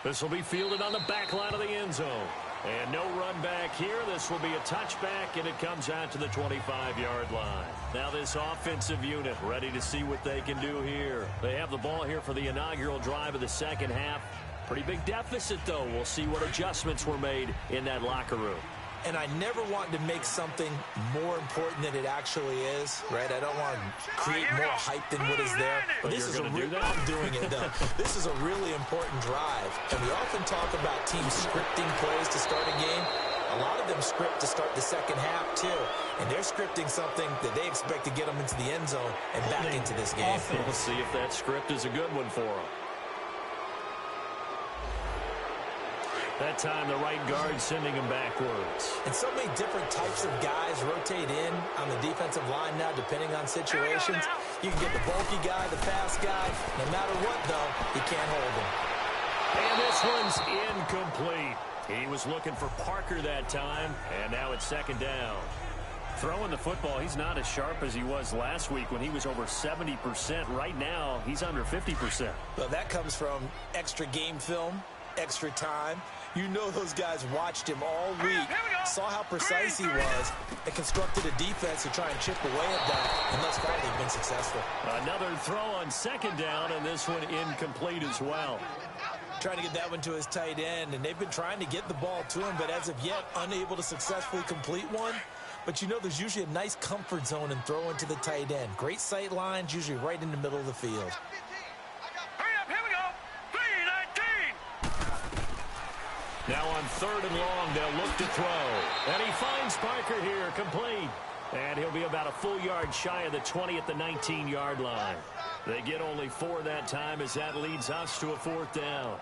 This will be fielded on the back line of the end zone. And no run back here. This will be a touchback, and it comes out to the 25-yard line. Now this offensive unit ready to see what they can do here. They have the ball here for the inaugural drive of the second half. Pretty big deficit, though. We'll see what adjustments were made in that locker room. And I never want to make something more important than it actually is, right? I don't want to create more hype than what is there. But this is I'm doing it, though. This is a really important drive. And we often talk about teams scripting plays to start a game. A lot of them script to start the second half, too. And they're scripting something that they expect to get them into the end zone and back into this game. We'll see if that script is a good one for them. That time, the right guard sending him backwards. And so many different types of guys rotate in on the defensive line now, depending on situations. You can get the bulky guy, the fast guy. No matter what, though, you can't hold him. And this one's incomplete. He was looking for Parker that time, and now it's second down. Throwing the football, he's not as sharp as he was last week when he was over 70%. Right now, he's under 50%. Well, that comes from extra game film, extra time. You know those guys watched him all week, saw how precise he was, and constructed a defense to try and chip away at that, and thus far they've been successful. Another throw on second down, and this one incomplete as well. Trying to get that one to his tight end, and they've been trying to get the ball to him, but as of yet, unable to successfully complete one. But you know there's usually a nice comfort zone in throwing to the tight end. Great sight lines, usually right in the middle of the field. Now on third and long, they'll look to throw. And he finds Parker here, complete. And he'll be about a full yard shy of the 20 at the 19-yard line. They get only 4 that time as that leads us to a fourth down.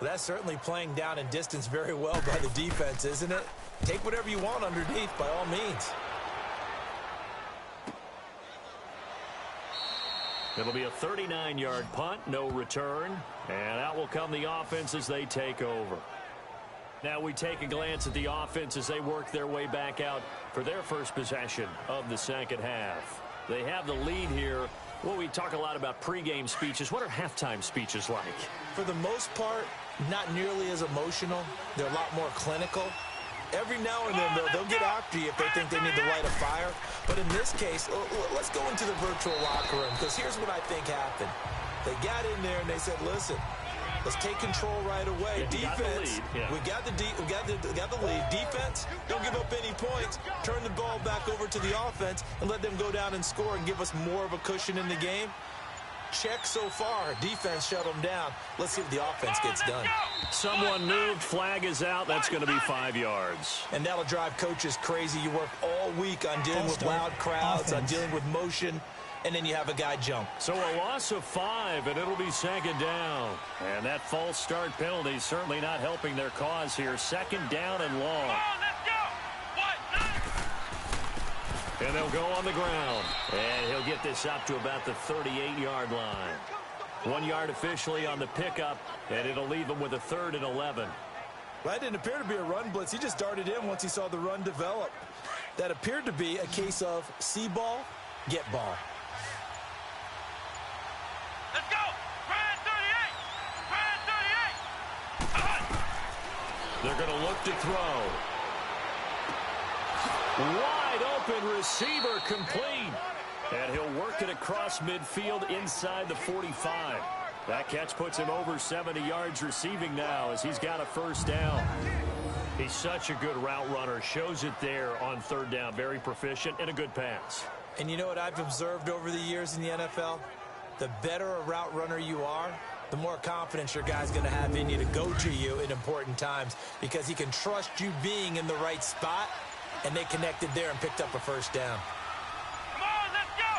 Well, that's certainly playing down in distance very well by the defense, isn't it? Take whatever you want underneath by all means. It'll be a 39-yard punt, no return. And out will come the offense as they take over. Now we take a glance at the offense as they work their way back out for their first possession of the second half. They have the lead here. Well, we talk a lot about pregame speeches. What are halftime speeches like? For the most part, not nearly as emotional. They're a lot more clinical. Every now and then, they'll get after you if they think they need to light a fire. But in this case, let's go into the virtual locker room, because here's what I think happened. They got in there and they said, listen, let's take control right away. Defense, we got the lead. Defense, don't give up any points. Turn the ball back over to the offense and let them go down and score and give us more of a cushion in the game. Check so far. Defense shut them down. Let's see if the offense gets done. Someone moved. Flag is out. That's going to be 5 yards. And that'll drive coaches crazy. You work all week on dealing with loud crowds, on dealing with motion, and then you have a guy jump. So a loss of 5, and it'll be second down. And that false start penalty is certainly not helping their cause here. Second down and long. And they'll go on the ground. And he'll get this up to about the 38-yard line. 1 yard officially on the pickup, and it'll leave him with a 3rd and 11. Well, that didn't appear to be a run blitz. He just darted in once he saw the run develop. That appeared to be a case of see ball, get ball. Let's go! Ryan 38! Ryan 38! They're going to look to throw. Wide open receiver, complete. And he'll work it across midfield inside the 45. That catch puts him over 70 yards receiving now as he's got a first down. He's such a good route runner. Shows it there on third down. Very proficient and a good pass. And you know what I've observed over the years in the NFL? The better a route runner you are, the more confidence your guy's going to have in you to go to you in important times because he can trust you being in the right spot, and they connected there and picked up a first down. Come on, let's go!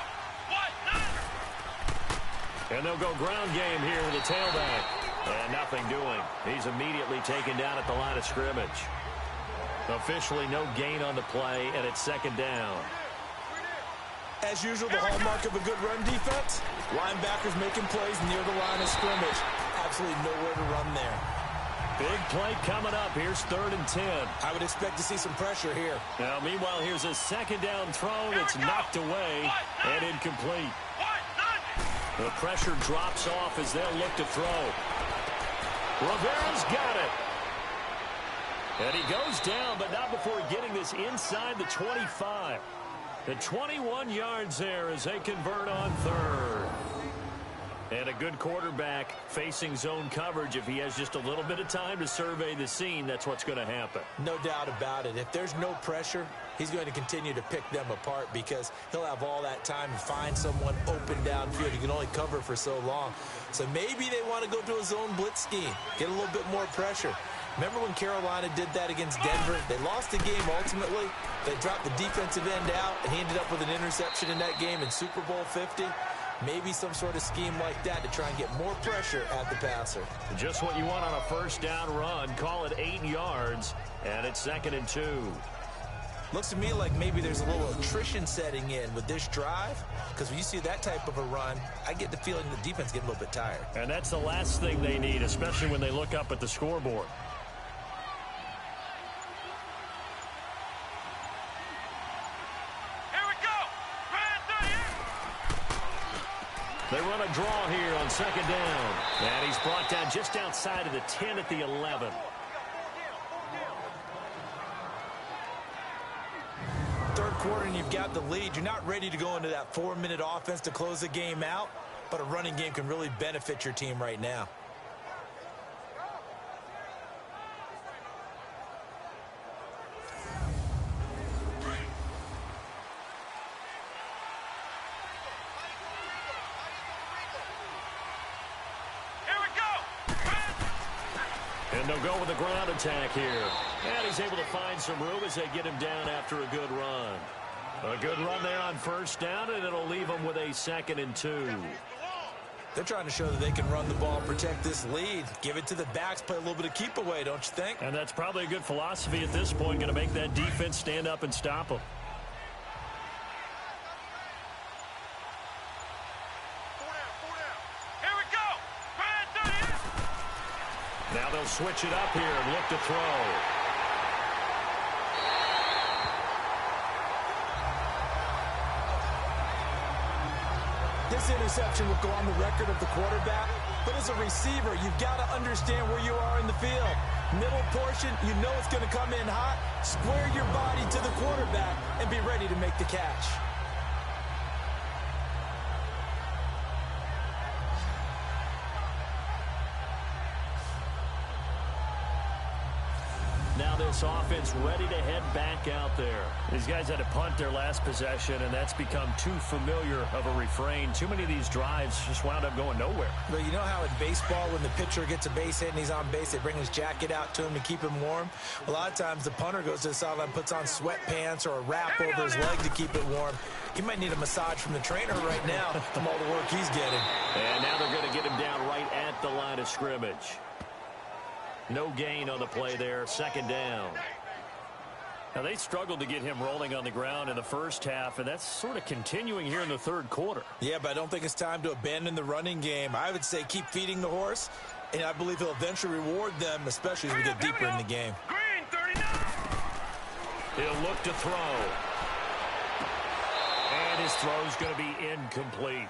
And they'll go ground game here with the tailback. And nothing doing. He's immediately taken down at the line of scrimmage. Officially no gain on the play, and it's second down. As usual, the hallmark of a good run defense, linebackers making plays near the line of scrimmage. Absolutely nowhere to run there. Big play coming up. Here's 3rd and 10. I would expect to see some pressure here. Now, meanwhile, here's a second down throw that's knocked away and incomplete. The pressure drops off as they'll look to throw. Rivera's got it. And he goes down, but not before getting this inside the 25. The 21 yards there as they convert on 3rd. And a good quarterback facing zone coverage. If he has just a little bit of time to survey the scene, that's what's going to happen. No doubt about it. If there's no pressure, he's going to continue to pick them apart because he'll have all that time to find someone open downfield. He can only cover for so long. So maybe they want to go to a zone blitz scheme, get a little bit more pressure. Remember when Carolina did that against Denver? They lost the game ultimately. They dropped the defensive end out, and he ended up with an interception in that game in Super Bowl 50. Maybe some sort of scheme like that to try and get more pressure at the passer. Just what you want on a first down run. Call it 8 yards, and it's 2nd and 2. Looks to me like maybe there's a little attrition setting in with this drive, because when you see that type of a run, I get the feeling the defense getting a little bit tired. And that's the last thing they need, especially when they look up at the scoreboard. They run a draw here on 2nd down. And he's brought down just outside of the 10 at the 11. Third quarter and you've got the lead. You're not ready to go into that 4-minute offense to close the game out, but a running game can really benefit your team right now. And they'll go with a ground attack here. And he's able to find some room as they get him down after a good run. A good run there on first down, and it'll leave them with a 2nd and 2. They're trying to show that they can run the ball, protect this lead. Give it to the backs, play a little bit of keep away, don't you think? And that's probably a good philosophy at this point, going to make that defense stand up and stop them. Now they'll switch it up here and look to throw. This interception will go on the record of the quarterback, but as a receiver, you've got to understand where you are in the field. Middle portion, you know it's going to come in hot. Square your body to the quarterback and be ready to make the catch. Now this offense ready to head back out there. These guys had to punt their last possession, and that's become too familiar of a refrain. Too many of these drives just wound up going nowhere. But you know how in baseball, when the pitcher gets a base hit and he's on base, they bring his jacket out to him to keep him warm? A lot of times the punter goes to the sideline, puts on sweatpants or a wrap over his leg to keep it warm. He might need a massage from the trainer right now from all the work he's getting. And now they're going to get him down right at the line of scrimmage. No gain on the play there, 2nd down. Now, they struggled to get him rolling on the ground in the first half, and that's sort of continuing here in the third quarter. Yeah, but I don't think it's time to abandon the running game. I would say keep feeding the horse, and I believe he'll eventually reward them, especially as we get deeper in the game. Green 39. He'll look to throw. And his throw's going to be incomplete.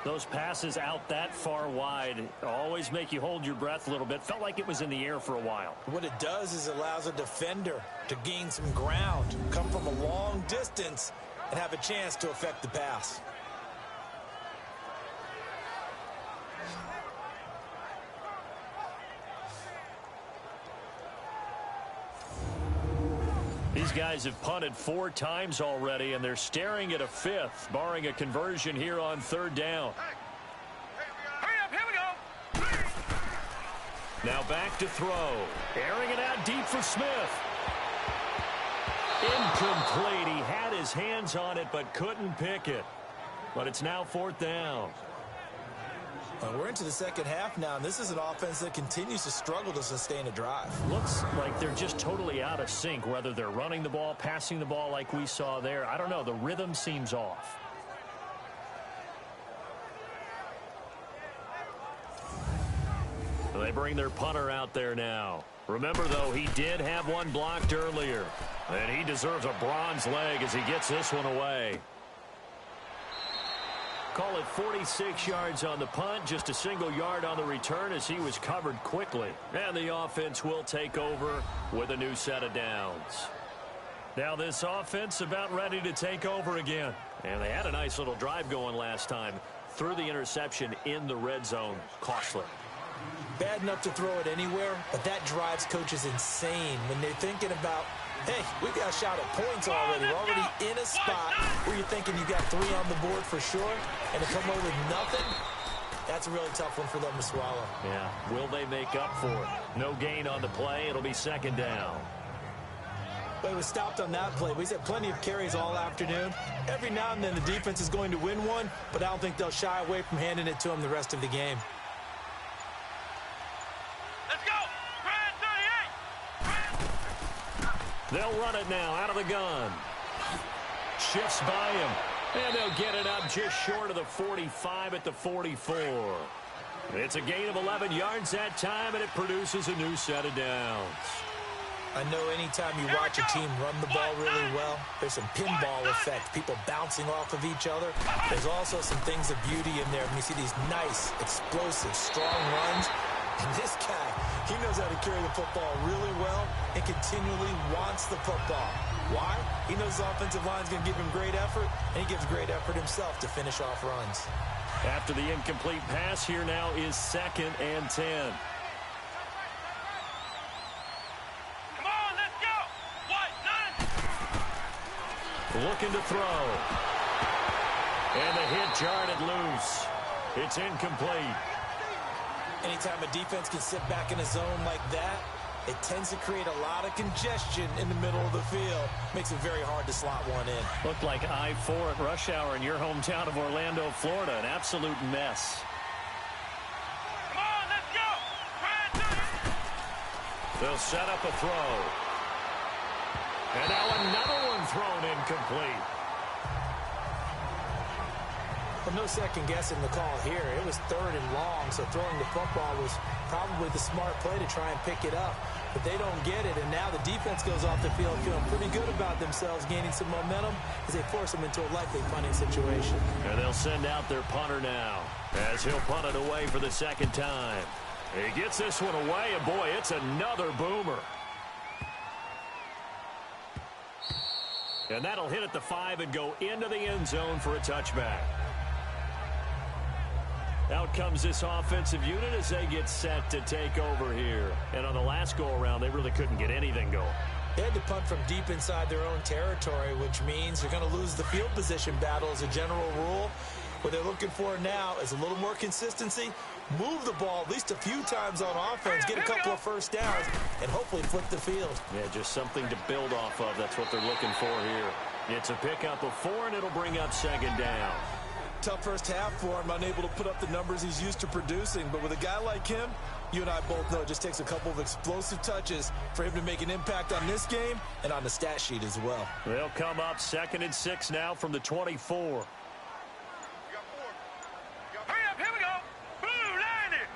Those passes out that far wide always make you hold your breath a little bit. Felt like it was in the air for a while. What it does is it allows a defender to gain some ground, come from a long distance, and have a chance to affect the pass. These guys have punted 4 times already, and they're staring at a 5th, barring a conversion here on 3rd down. Now back to throw. Airing it out deep for Smith. Incomplete. He had his hands on it but couldn't pick it. But it's now 4th down. We're into the second half now, and this is an offense that continues to struggle to sustain a drive. Looks like they're just totally out of sync, whether they're running the ball, passing the ball like we saw there. I don't know. The rhythm seems off. They bring their punter out there now. Remember, though, he did have one blocked earlier, and he deserves a bronze leg as he gets this one away. Call it 46 yards on the punt, just a single yard on the return as he was covered quickly. And the offense will take over with a new set of downs. Now this offense about ready to take over again. And they had a nice little drive going last time. Threw the interception in the red zone. Costly. Bad enough to throw it anywhere, but that drives coaches insane when they're thinking about, hey, we've got a shot at points already. We're already in a spot where you're thinking you got 3 on the board for sure, and to come away with nothing, that's a really tough one for them to swallow. Yeah, will they make up for it? No gain on the play. It'll be 2nd down. But it was stopped on that play. He's had plenty of carries all afternoon. Every now and then the defense is going to win one, but I don't think they'll shy away from handing it to him the rest of the game. They'll run it now out of the gun. Shifts by him. And they'll get it up just short of the 45 at the 44. It's a gain of 11 yards that time, and it produces a new set of downs. I know anytime you watch a team run the ball really well, there's some pinball effect, people bouncing off of each other. There's also some things of beauty in there when you see these nice, explosive, strong runs. And this guy, he knows how to carry the football really well and continually wants the football. Why? He knows the offensive line is going to give him great effort, and he gives great effort himself to finish off runs. After the incomplete pass, here now is 2nd and 10. Come on, let's go. Looking to throw. And the hit jarred it loose. It's incomplete. Anytime a defense can sit back in a zone like that, it tends to create a lot of congestion in the middle of the field. Makes it very hard to slot one in. Looked like I-4 at rush hour in your hometown of Orlando, Florida. An absolute mess. Come on, let's go. They'll set up a throw. And now another one thrown incomplete. Well, no second guessing the call here. It was 3rd and long, so throwing the football was probably the smart play to try and pick it up. But they don't get it, and now the defense goes off the field feeling pretty good about themselves, gaining some momentum as they force them into a likely punting situation. And they'll send out their punter now as he'll punt it away for the 2nd time. He gets this one away, and boy, it's another boomer. And that'll hit at the 5 and go into the end zone for a touchback. Out comes this offensive unit as they get set to take over here. And on the last go-around, they really couldn't get anything going. They had to punt from deep inside their own territory, which means they're going to lose the field position battle as a general rule. What they're looking for now is a little more consistency, move the ball at least a few times on offense, get a couple of first downs, and hopefully flip the field. Yeah, just something to build off of. That's what they're looking for here. It's a pickup of 4, and it'll bring up 2nd down. Tough first half for him, unable to put up the numbers he's used to producing. But with a guy like him, you and I both know it just takes a couple of explosive touches for him to make an impact on this game and on the stat sheet as well. They'll come up 2nd and 6 now from the 24. Hurry up, here we go. Blue, line it.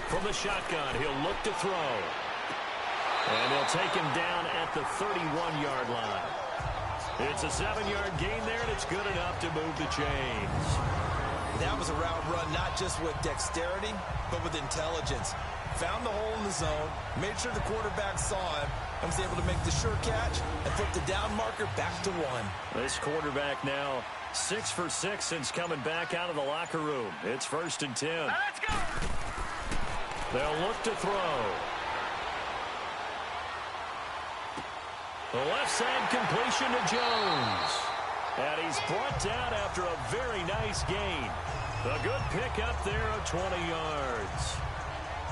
From the shotgun, he'll look to throw. And they'll take him down at the 31-yard line. It's a 7-yard gain there, and it's good enough to move the chains. That was a route run not just with dexterity, but with intelligence. Found the hole in the zone, made sure the quarterback saw him, and was able to make the sure catch and put the down marker back to 1. This quarterback now 6 for 6 since coming back out of the locker room. It's 1st and 10. Let's go. They'll look to throw. The left side completion to Jones. And he's brought down after a very nice gain. A good pickup there of 20 yards.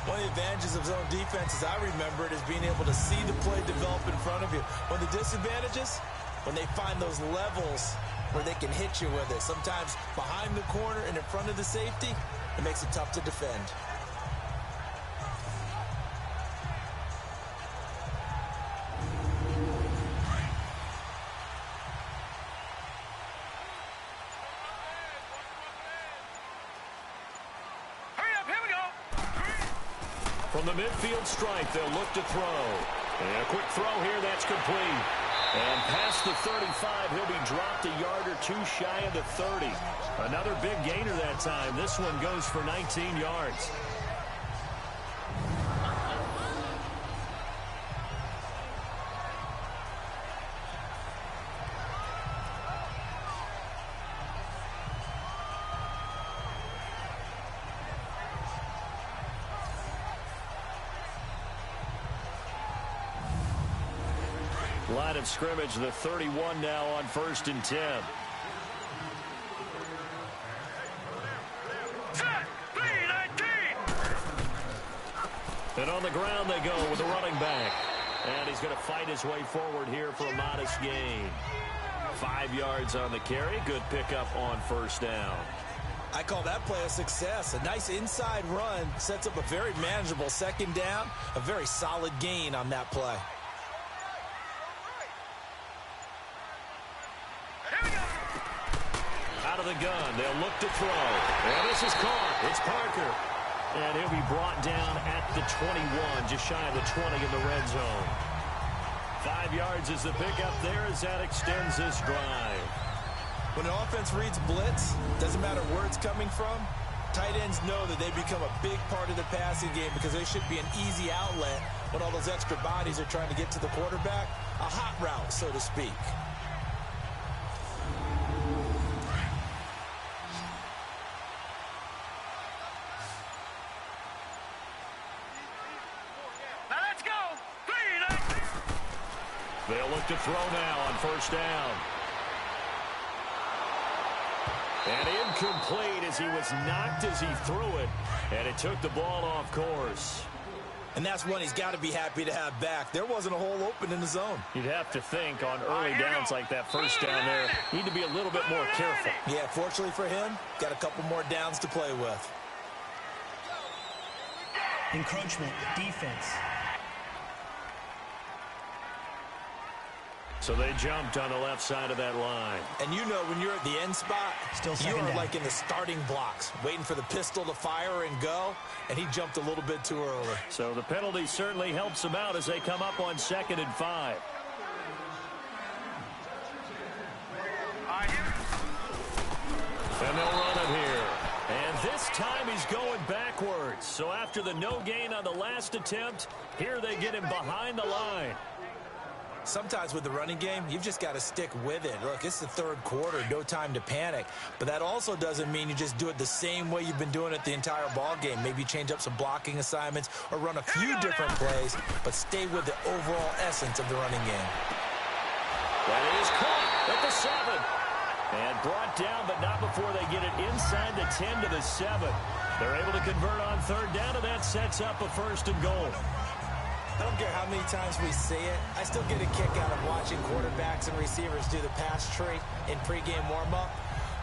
One of the advantages of zone defense, as I remember it, is being able to see the play develop in front of you. One of the disadvantages, when they find those levels where they can hit you with it. Sometimes behind the corner and in front of the safety, it makes it tough to defend. From the midfield stripe, they'll look to throw. And a quick throw here, that's complete. And past the 35, he'll be dropped a yard or two shy of the 30. Another big gainer that time. This one goes for 19 yards. Line of scrimmage, the 31 now on 1st and 10. And on the ground they go with a running back. And he's going to fight his way forward here for a modest gain. 5 yards on the carry. Good pickup on 1st down. I call that play a success. A nice inside run sets up a very manageable 2nd down. A very solid gain on that play. Out of the gun, they'll look to throw. And this is caught. It's Parker. And he'll be brought down at the 21, just shy of the 20 in the red zone. 5 yards is the pickup there as that extends this drive. When an offense reads blitz, doesn't matter where it's coming from, tight ends know that they become a big part of the passing game because they should be an easy outlet when all those extra bodies are trying to get to the quarterback. A hot route, so to speak. They'll look to throw now on 1st down. And incomplete as he was knocked as he threw it. And it took the ball off course. And that's one he's got to be happy to have back. There wasn't a hole open in the zone. You'd have to think on early downs like that 1st down there, need to be a little bit more careful. Yeah, fortunately for him, got a couple more downs to play with. Encroachment, defense. So they jumped on the left side of that line. And you know when you're at the end spot, you are like in the starting blocks, waiting for the pistol to fire and go, and he jumped a little bit too early. So the penalty certainly helps them out as they come up on 2nd and 5. And they'll run it here. And this time he's going backwards. So after the no gain on the last attempt, here they get him behind the line. Sometimes with the running game, you've just got to stick with it. Look, it's the 3rd quarter, no time to panic. But that also doesn't mean you just do it the same way you've been doing it the entire ball game. Maybe change up some blocking assignments or run a few different plays, but stay with the overall essence of the running game. That is caught at the 7. And brought down, but not before they get it inside the 10 to the 7. They're able to convert on 3rd down, and that sets up a 1st and goal. I don't care how many times we say it. I still get a kick out of watching quarterbacks and receivers do the pass tree in pregame warm-up.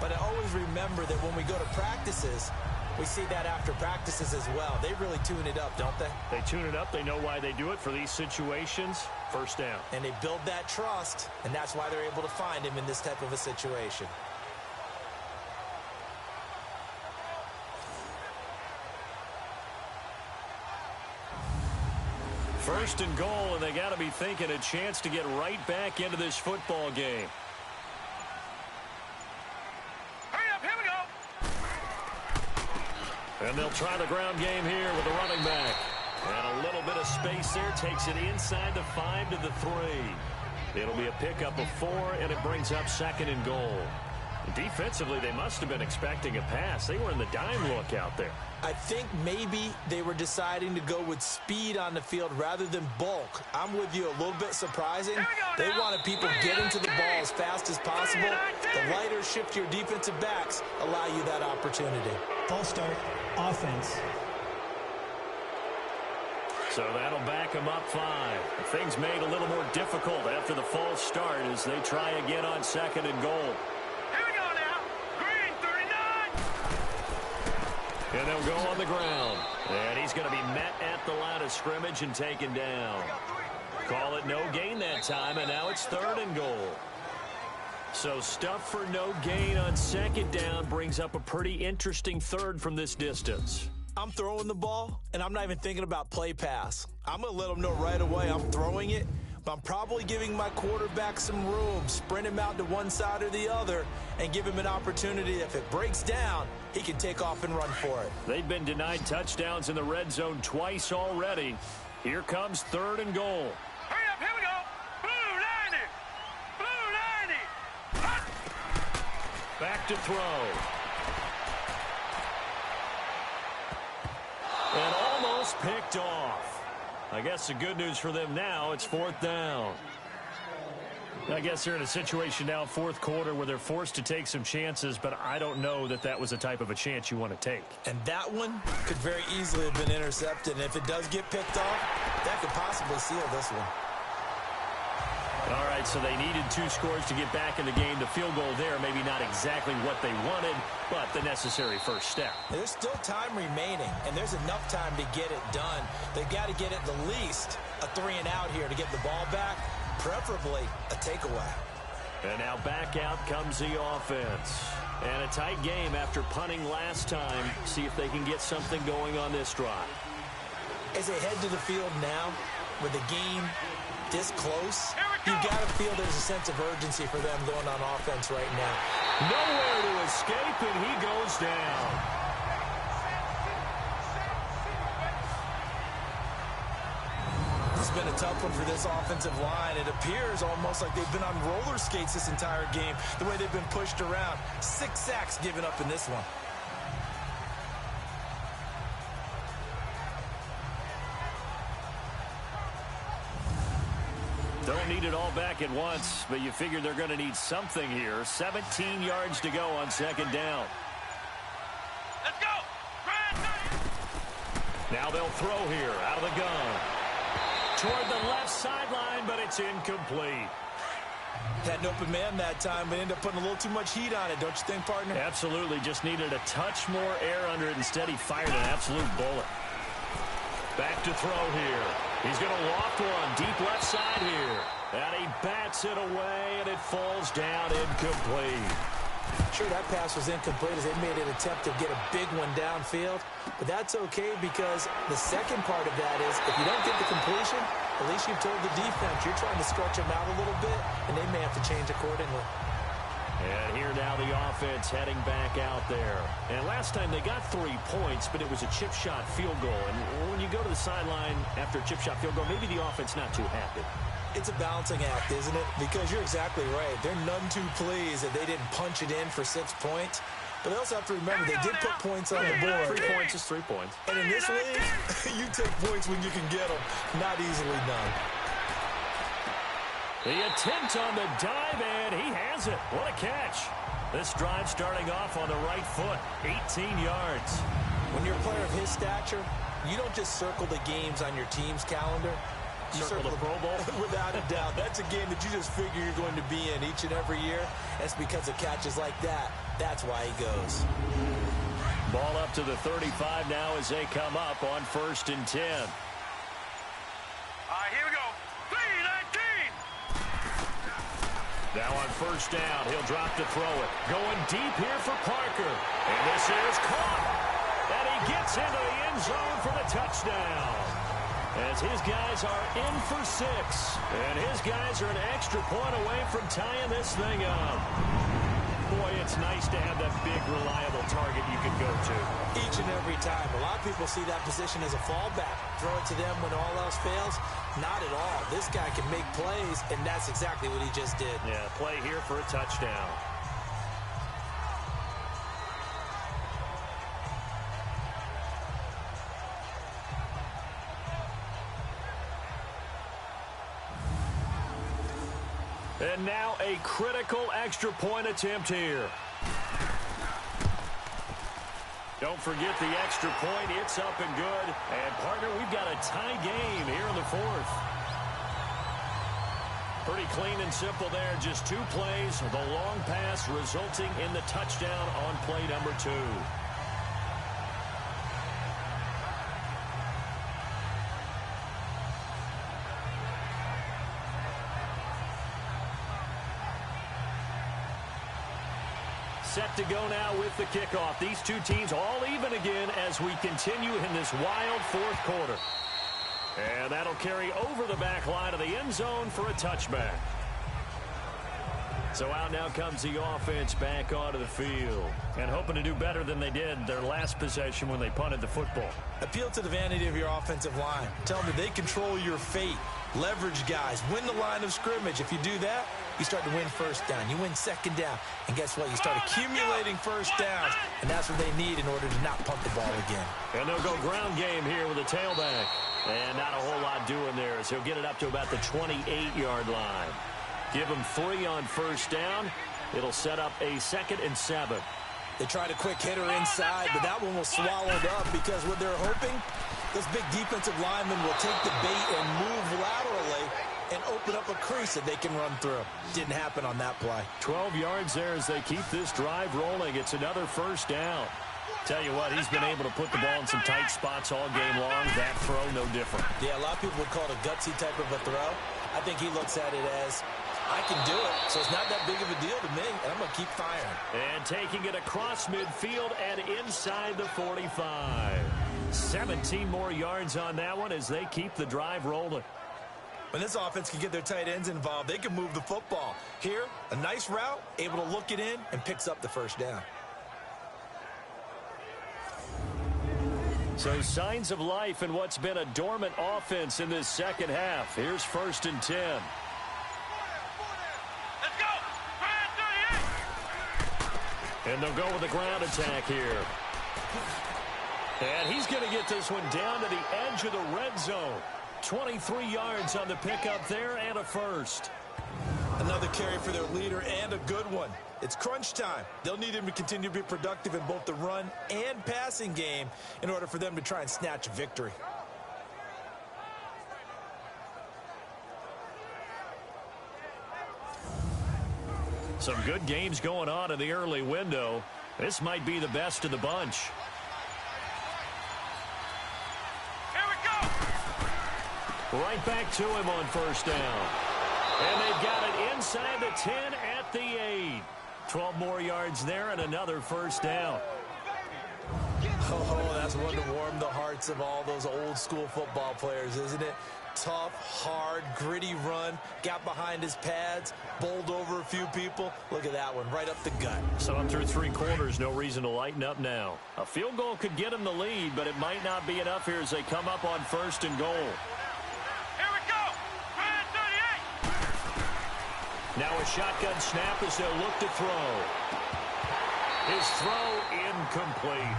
But I always remember that when we go to practices, we see that after practices as well. They really tune it up, don't they? They tune it up. They know why they do it for these situations. 1st down. And they build that trust, and that's why they're able to find him in this type of a situation. First and goal, and they got to be thinking a chance to get right back into this football game. Hurry up, here we go. And they'll try the ground game here with the running back. And a little bit of space there takes it inside the 5 to the 3. It'll be a pickup of 4, and it brings up 2nd and goal. Defensively, they must have been expecting a pass. They were in the dime look out there. I think maybe they were deciding to go with speed on the field rather than bulk. I'm with you, a little bit surprising. They wanted people getting to the ball as fast as possible. The lighter, shiftier defensive backs allow you that opportunity. False start, offense. So that'll back them up 5. Things made a little more difficult after the false start as they try again on 2nd and goal. Here we go now. Green 39. And they'll go on the ground. And he's going to be met at the line of scrimmage and taken down. Call it no gain that time, and now it's 3rd and goal. So stuff for no gain on 2nd down brings up a pretty interesting 3rd from this distance. I'm throwing the ball, and I'm not even thinking about play pass. I'm going to let them know right away I'm throwing it, but I'm probably giving my quarterback some room, sprint him out to one side or the other, and give him an opportunity. If it breaks down, he can take off and run for it. They've been denied touchdowns in the red zone twice already. Here comes 3rd and goal. Hurry up, here we go. Blue 90. Blue 90. Hot. Back to throw. And almost picked off. I guess the good news for them now, it's 4th down. I guess they're in a situation now, 4th quarter, where they're forced to take some chances, but I don't know that that was the type of a chance you want to take. And that one could very easily have been intercepted. And if it does get picked off, that could possibly seal this one. All right, so they needed 2 scores to get back in the game. The field goal there, maybe not exactly what they wanted, but the necessary first step. There's still time remaining, and there's enough time to get it done. They've got to get at the least a 3 and out here to get the ball back, preferably a takeaway. And now back out comes the offense. And a tight game after punting last time. See if they can get something going on this drive. As they head to the field now, with the game this close, you've got to feel there's a sense of urgency for them going on offense right now. Nowhere to escape, and he goes down. It's been a tough one for this offensive line. It appears almost like they've been on roller skates this entire game, the way they've been pushed around. 6 sacks given up in this one. Don't need it all back at once, but you figure they're going to need something here. 17 yards to go on 2nd down. Let's go. Now they'll throw here out of the gun. Toward the left sideline, but it's incomplete. Had an open man that time, but ended up putting a little too much heat on it, don't you think, partner? Absolutely. Just needed a touch more air under it. Instead, he fired an absolute bullet. Back to throw here. He's going to loft one deep left side here. And he bats it away, and it falls down incomplete. Sure, that pass was incomplete as they made an attempt to get a big one downfield. But that's okay because the second part of that is if you don't get the completion, at least you've told the defense you're trying to stretch them out a little bit, and they may have to change accordingly. And here now the offense heading back out there. And last time they got 3 points, but it was a chip shot field goal. And when you go to the sideline after a chip shot field goal, maybe the offense not too happy. It's a balancing act, isn't it? Because you're exactly right. They're none too pleased that they didn't punch it in for 6 points. But they also have to remember they did put points on the board. 3 points is 3 points. And in this league, you take points when you can get them. Not easily done. The attempt on the dive, and he has it. What a catch. This drive starting off on the right foot. 18 yards. When you're a player of his stature, you don't just circle the games on your team's calendar. You circle the Pro Bowl? Without a doubt. That's a game that you just figure you're going to be in each and every year. That's because of catches like that. That's why he goes. Ball up to the 35 now as they come up on 1st and 10. All right, here we go. 3-19. Now on 1st down, he'll drop to throw it. Going deep here for Parker. And this is caught. And he gets into the end zone for the touchdown. As his guys are in for 6. And his guys are an extra point away from tying this thing up. Boy, it's nice to have that big, reliable target you can go to. Each and every time. A lot of people see that position as a fallback. Throw it to them when all else fails. Not at all. This guy can make plays, and that's exactly what he just did. Yeah, play here for a touchdown. And now a critical extra point attempt here. Don't forget the extra point. It's up and good. And, partner, we've got a tie game here in the fourth. Pretty clean and simple there. Just 2 plays. The long pass resulting in the touchdown on play number 2. Set to go now with the kickoff. These two teams all even again as we continue in this wild fourth quarter. And that'll carry over the back line of the end zone for a touchback. So out now comes the offense back onto the field. And hoping to do better than they did their last possession when they punted the football. Appeal to the vanity of your offensive line. Tell them that they control your fate. Leverage guys. Win the line of scrimmage. If you do that, you start to win first down. You win second down. And guess what? You start accumulating first downs. And that's what they need in order to not punt the ball again. And they'll go ground game here with a tailback. And not a whole lot doing there as he'll get it up to about the 28-yard line. Give him 3 on first down. It'll set up a 2nd and 7. They tried a quick hitter inside, but that one was swallowed up because what they're hoping, this big defensive lineman will take the bait and move laterally and open up a crease that they can run through. Didn't happen on that play. 12 yards there as they keep this drive rolling. It's another first down. Tell you what, he's been able to put the ball in some tight spots all game long. That throw, no different. Yeah, a lot of people would call it a gutsy type of a throw. I think he looks at it as, I can do it, so it's not that big of a deal to me, and I'm going to keep firing. And taking it across midfield and inside the 45. 17 more yards on that one as they keep the drive rolling. When this offense can get their tight ends involved, they can move the football. Here, a nice route, able to look it in, and picks up the first down. So signs of life in what's been a dormant offense in this second half. Here's 1st and 10. Let's go! And they'll go with the ground attack here. And he's going to get this one down to the edge of the red zone. 23 yards on the pickup there and a first. Another carry for their leader and a good one. It's crunch time. They'll need him to continue to be productive in both the run and passing game in order for them to try and snatch a victory. Some good games going on in the early window. This might be the best of the bunch. Here we go! Right back to him on first down. And they've got it inside the 10 at the 8. 12 more yards there and another first down. Oh, that's one to warm the hearts of all those old school football players, isn't it? Tough, hard, gritty run. Got behind his pads, bowled over a few people. Look at that one, right up the gut. So I'm through 3 quarters, no reason to lighten up now. A field goal could get him the lead, but it might not be enough here as they come up on 1st and goal. Now a shotgun snap as they'll look to throw. His throw incomplete.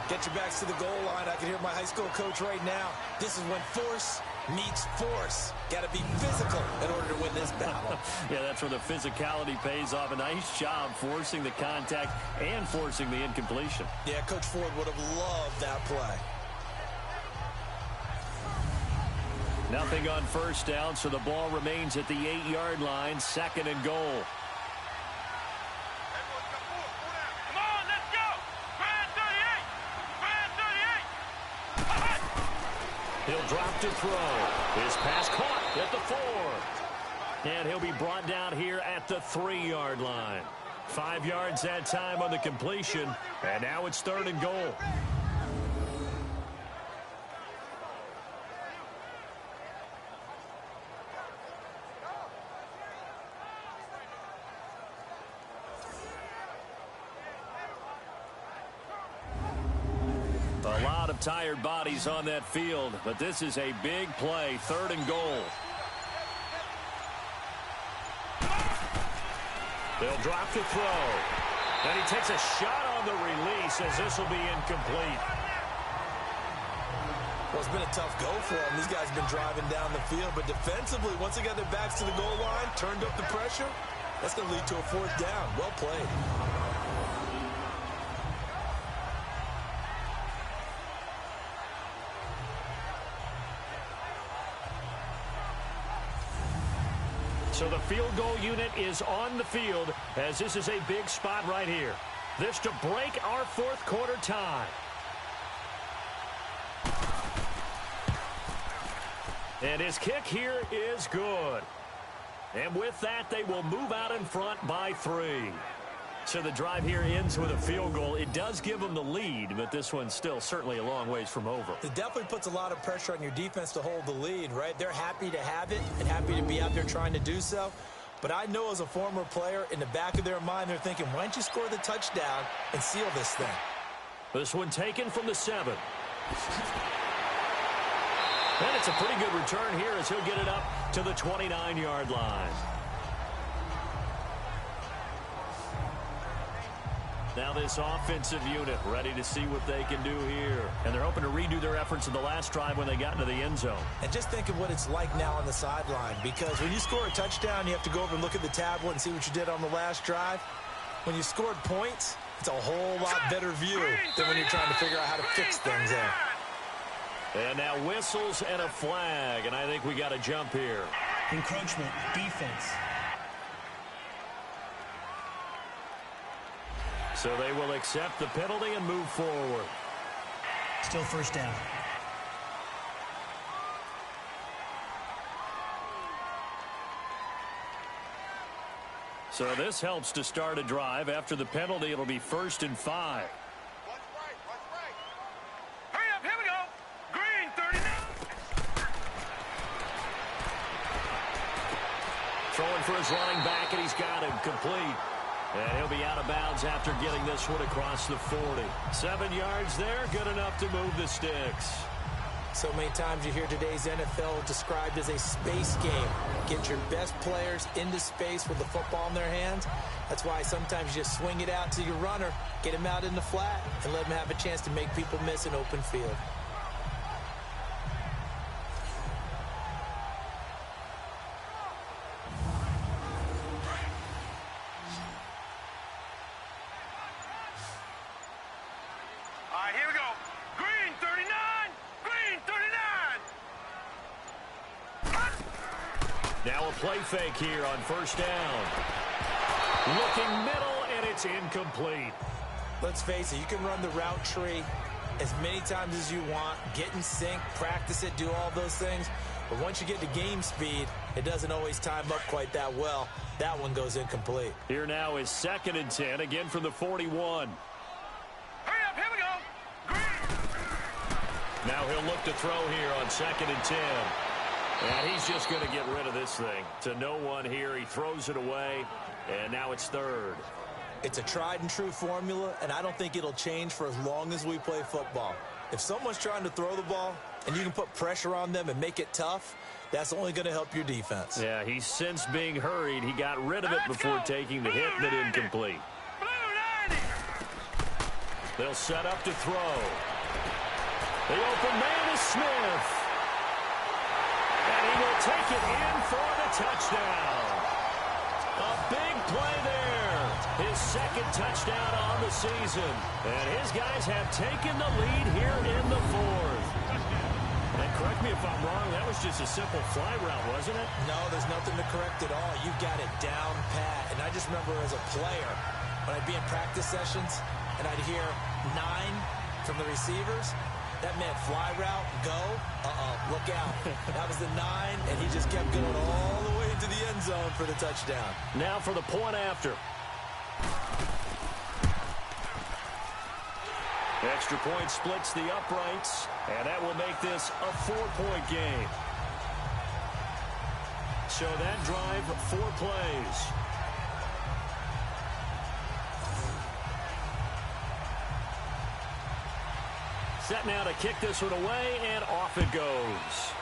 Get your backs to the goal line. I can hear my high school coach right now. This is when force meets force. Got to be physical in order to win this battle. Yeah, that's where the physicality pays off. A nice job forcing the contact and forcing the incompletion. Yeah, Coach Ford would have loved that play. Nothing on first down, so the ball remains at the 8-yard line, 2nd and goal. Come on, let's go! 38! He'll drop to throw. His pass caught at the 4. And he'll be brought down here at the 3-yard line. 5 yards that time on the completion, and now it's 3rd and goal. Tired bodies on that field, but this is a big play. 3rd and goal. They'll drop to throw. And he takes a shot on the release as this will be incomplete. Well, it's been a tough go for them. These guys have been driving down the field, but defensively, once they got their backs to the goal line, turned up the pressure, that's going to lead to a 4th down. Well played. So the field goal unit is on the field as this is a big spot right here. This to break our fourth quarter tie. And his kick here is good. And with that, they will move out in front by 3. So the drive here ends with a field goal. It does give them the lead, but this one's still certainly a long ways from over. It definitely puts a lot of pressure on your defense to hold the lead, right? They're happy to have it and happy to be out there trying to do so. But I know as a former player, in the back of their mind, they're thinking, why don't you score the touchdown and seal this thing? This one taken from the 7. And it's a pretty good return here as he'll get it up to the 29-yard line. Now this offensive unit ready to see what they can do here. And they're hoping to redo their efforts in the last drive when they got into the end zone. And just think of what it's like now on the sideline, because when you score a touchdown, you have to go over and look at the tablet and see what you did on the last drive. When you scored points, it's a whole lot better view than when you're trying to figure out how to fix things there. And now whistles and a flag, and I think we got a jump here. Encroachment, defense. So they will accept the penalty and move forward. Still first down. So this helps to start a drive. After the penalty, it'll be 1st and 5. Hurry up, here we go. Green 39. Throwing for his running back, and he's got him complete. And he'll be out of bounds after getting this one across the 40. 7 yards there, good enough to move the sticks. So many times you hear today's NFL described as a space game. Get your best players into space with the football in their hands. That's why sometimes you just swing it out to your runner, get him out in the flat, and let him have a chance to make people miss an open field. Now a play fake here on 1st down. Looking middle, and it's incomplete. Let's face it, you can run the route tree as many times as you want, get in sync, practice it, do all those things. But once you get to game speed, it doesn't always time up quite that well. That one goes incomplete. Here now is 2nd and 10, again from the 41. Hurry up, here we go. Green. Now he'll look to throw here on 2nd and 10. And he's just going to get rid of this thing. To no one here. He throws it away, and now it's 3rd. It's a tried-and-true formula, and I don't think it'll change for as long as we play football. If someone's trying to throw the ball, and you can put pressure on them and make it tough, that's only going to help your defense. Yeah, he's since being hurried. He got rid of it before taking the hit, but incomplete. They'll set up to throw. The open man is Smith. And he will take it in for the touchdown. A big play there. His 2nd touchdown on the season. And his guys have taken the lead here in the 4th. And correct me if I'm wrong, that was just a simple fly route, wasn't it? No, there's nothing to correct at all. You've got it down pat. And I just remember as a player, when I'd be in practice sessions, and I'd hear 9 from the receivers, that meant fly route, go, look out. That was the 9, and he just kept going all the way into the end zone for the touchdown. Now for the point after. Extra point splits the uprights, and that will make this a 4-point game. So that drive, 4 plays. Set now to kick this one away, and off it goes.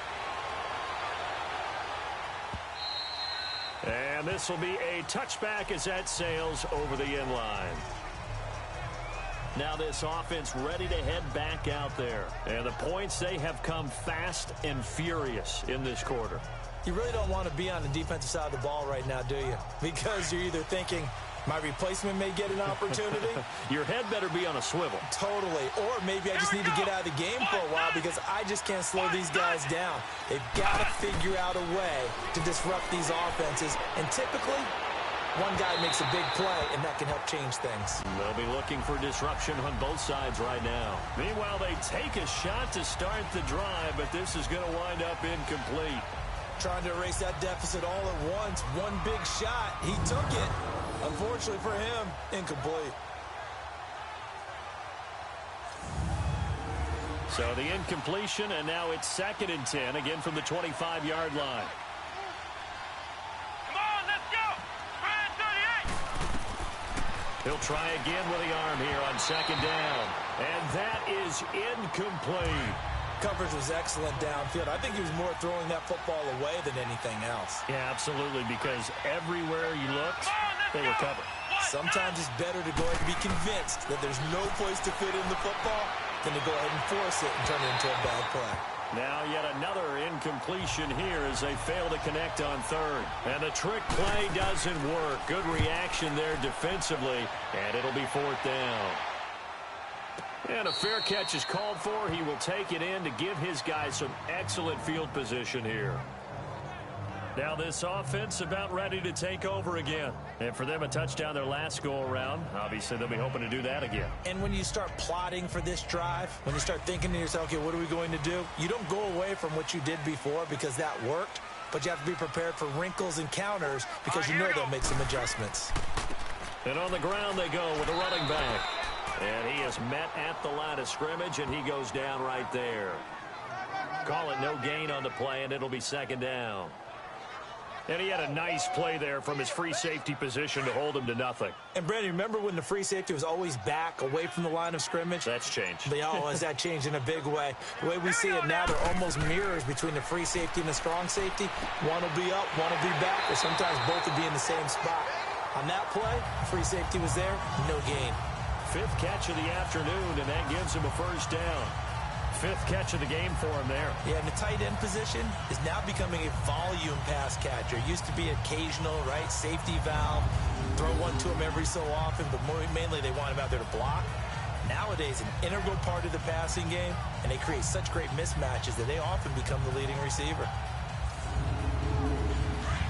And this will be a touchback as that sails over the end line. Now this offense ready to head back out there. And the points, they have come fast and furious in this quarter. You really don't want to be on the defensive side of the ball right now, do you? Because you're either thinking, My replacement may get an opportunity. Your head better be on a swivel. Totally. Or maybe I just need to get out of the game for a while because I just can't slow these guys down. They've got to figure out a way to disrupt these offenses. And typically, one guy makes a big play, and that can help change things. They'll be looking for disruption on both sides right now. Meanwhile, they take a shot to start the drive, but this is going to wind up incomplete. Trying to erase that deficit all at once. One big shot. He took it. Unfortunately for him, incomplete. So the incompletion, and now it's 2nd and 10, again from the 25-yard line. Come on, let's go. Brand 38. He'll try again with the arm here on 2nd down. And that is incomplete. Coverage was excellent downfield. I think he was more throwing that football away than anything else. Yeah, absolutely, because everywhere you looked, they were covered. Sometimes it's better to go ahead and be convinced that there's no place to fit in the football than to go ahead and force it and turn it into a bad play. Now yet another incompletion here as they fail to connect on 3rd. And the trick play doesn't work. Good reaction there defensively, and it'll be 4th down. And a fair catch is called for. He will take it in to give his guys some excellent field position here. Now this offense about ready to take over again. And for them, a touchdown their last go-around. Obviously, they'll be hoping to do that again. And when you start plotting for this drive, when you start thinking to yourself, okay, what are we going to do? You don't go away from what you did before because that worked, but you have to be prepared for wrinkles and counters because you know they'll make some adjustments. And on the ground they go with a running back. And he is met at the line of scrimmage, and he goes down right there. Call it no gain on the play, and it'll be 2nd down. And he had a nice play there from his free safety position to hold him to nothing. And, Brandon, remember when the free safety was always back away from the line of scrimmage? That's changed. Has that changed in a big way? The way we see it now, they're almost mirrors between the free safety and the strong safety. One will be up, one will be back, or sometimes both will be in the same spot. On that play, free safety was there, no gain. 5th catch of the afternoon, and that gives him a 1st down. 5th catch of the game for him there. Yeah, and the tight end position is now becoming a volume pass catcher. It used to be occasional, right? Safety valve, throw one to him every so often, but mainly they want him out there to block. Nowadays, an integral part of the passing game, and they create such great mismatches that they often become the leading receiver.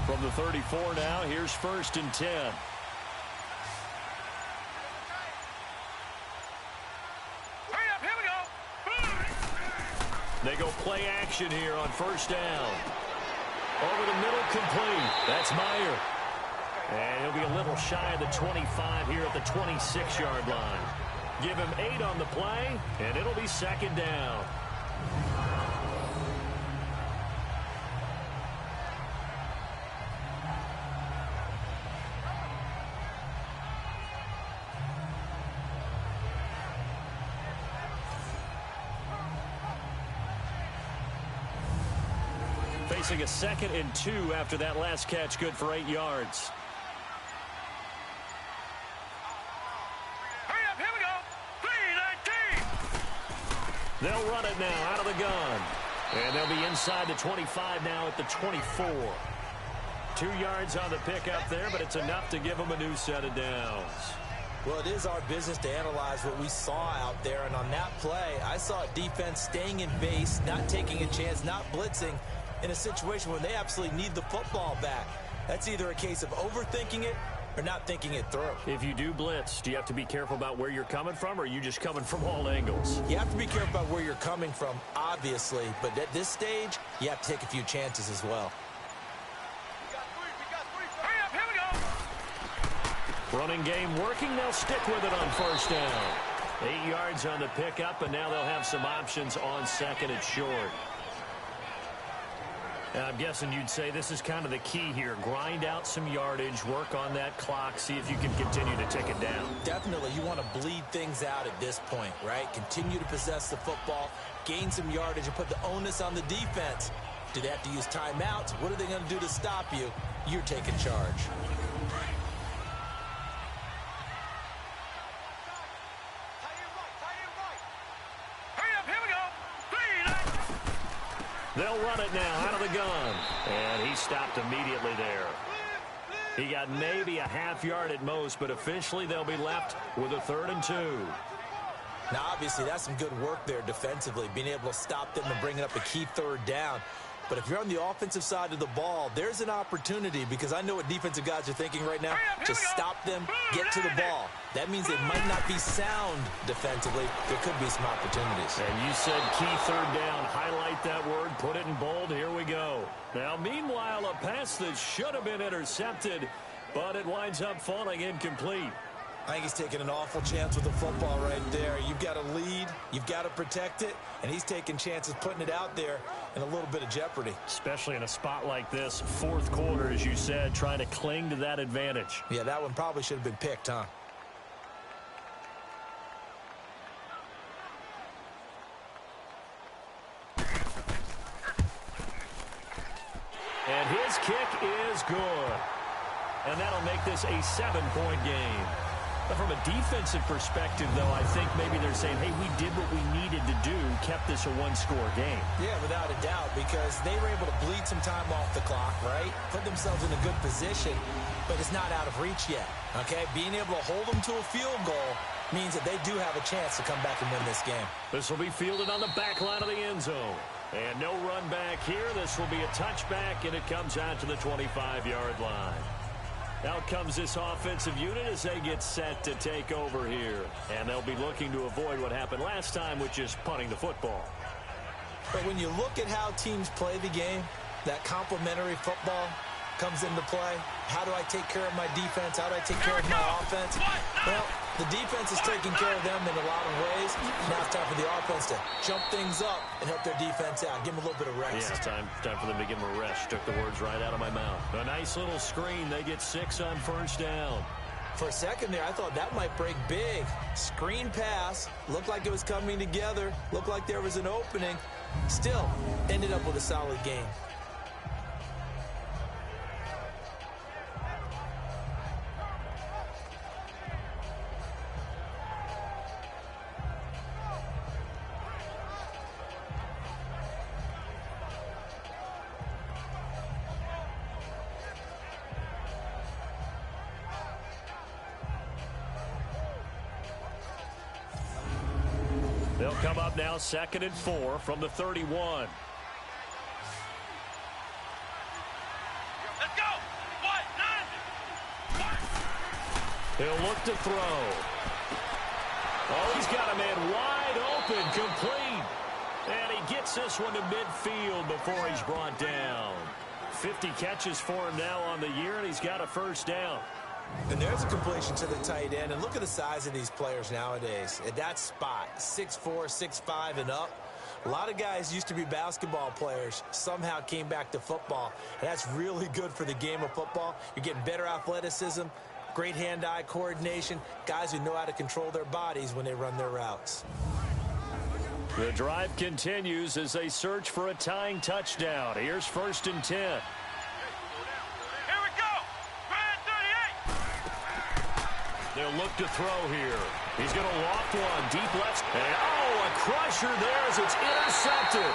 From the 34 now, here's 1st and 10. They go play action here on 1st down. Over the middle, complete. That's Meyer. And he'll be a little shy of the 25 here at the 26-yard line. Give him 8 on the play, and it'll be 2nd down. Facing a 2nd and 2 after that last catch, good for 8 yards. Hurry up, here we go. 3-19. They'll run it now out of the gun. And they'll be inside the 25 now at the 24. 2 yards on the pickup there, but it's enough to give them a new set of downs. Well, it is our business to analyze what we saw out there, and on that play, I saw a defense staying in base, not taking a chance, not blitzing, in a situation where they absolutely need the football back. That's either a case of overthinking it or not thinking it through. If you do blitz, do you have to be careful about where you're coming from, or are you just coming from all angles? You have to be careful about where you're coming from, obviously, but at this stage, you have to take a few chances as well. Hurry up, here we go. Running game working. They'll stick with it on 1st down. 8 yards on the pickup, and now they'll have some options on 2nd and short. Now, I'm guessing you'd say this is kind of the key here. Grind out some yardage, work on that clock, see if you can continue to tick it down. Definitely. You want to bleed things out at this point, right? Continue to possess the football, gain some yardage, and put the onus on the defense. Do they have to use timeouts? What are they going to do to stop you? You're taking charge. They'll run it now out of the gun. And he stopped immediately there. He got maybe a half yard at most, but officially they'll be left with a 3rd and 2. Now, obviously, that's some good work there defensively, being able to stop them and bringing up a key 3rd down. But if you're on the offensive side of the ball, there's an opportunity, because I know what defensive guys are thinking right now. Just stop them, get to the ball. That means they might not be sound defensively. There could be some opportunities. And you said key 3rd down. Highlight that word, put it in bold. Here we go. Now, meanwhile, a pass that should have been intercepted, but it winds up falling incomplete. I think he's taking an awful chance with the football right there. You've got to lead, you've got to protect it, and he's taking chances putting it out there in a little bit of jeopardy. Especially in a spot like this, 4th quarter, as you said, trying to cling to that advantage. Yeah, that one probably should have been picked, huh? And his kick is good. And that'll make this a 7-point game. But from a defensive perspective, though, I think maybe they're saying, hey, we did what we needed to do, kept this a 1-score game. Yeah, without a doubt, because they were able to bleed some time off the clock, right? Put themselves in a good position, but it's not out of reach yet, okay? Being able to hold them to a field goal means that they do have a chance to come back and win this game. This will be fielded on the back line of the end zone. And no run back here. This will be a touchback, and it comes out to the 25-yard line. Out comes this offensive unit as they get set to take over here. And they'll be looking to avoid what happened last time, which is punting the football. But when you look at how teams play the game, that complementary football comes into play. How do I take care of my defense? How do I take care of my offense? Well, the defense is taking care of them in a lot of ways. Now it's time for the offense to jump things up and help their defense out. Give them a little bit of rest. Yeah, time for them to give them a rest. Took the words right out of my mouth. A nice little screen. They get 6 on 1st down. For a second there, I thought that might break big. Screen pass. Looked like it was coming together. Looked like there was an opening. Still, ended up with a solid game. They'll come up now 2nd and 4 from the 31. Let's go. What? 9. He'll look to throw. Oh, he's got a man wide open, complete. And he gets this one to midfield before he's brought down. 50 catches for him now on the year, and he's got a 1st down. And there's a completion to the tight end. And look at the size of these players nowadays. At that spot, 6'4", 6'5", and up. A lot of guys used to be basketball players, somehow came back to football. And that's really good for the game of football. You're getting better athleticism, great hand-eye coordination, guys who know how to control their bodies when they run their routes. The drive continues as they search for a tying touchdown. Here's 1st and 10. They'll look to throw here. He's going to loft one. Deep left. And, oh, a crusher there as it's intercepted.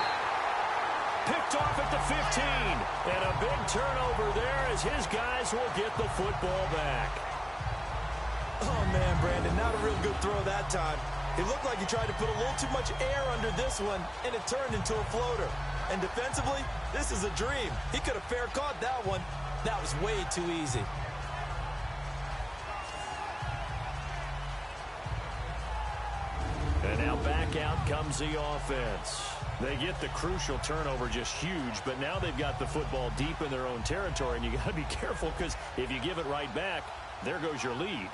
Picked off at the 15. And a big turnover there as his guys will get the football back. Oh, man, Brandon, not a real good throw that time. It looked like he tried to put a little too much air under this one, and it turned into a floater. And defensively, this is a dream. He could have fair caught that one. That was way too easy. And now back out comes the offense. They get the crucial turnover, just huge, but now they've got the football deep in their own territory, and you got to be careful because if you give it right back, there goes your lead.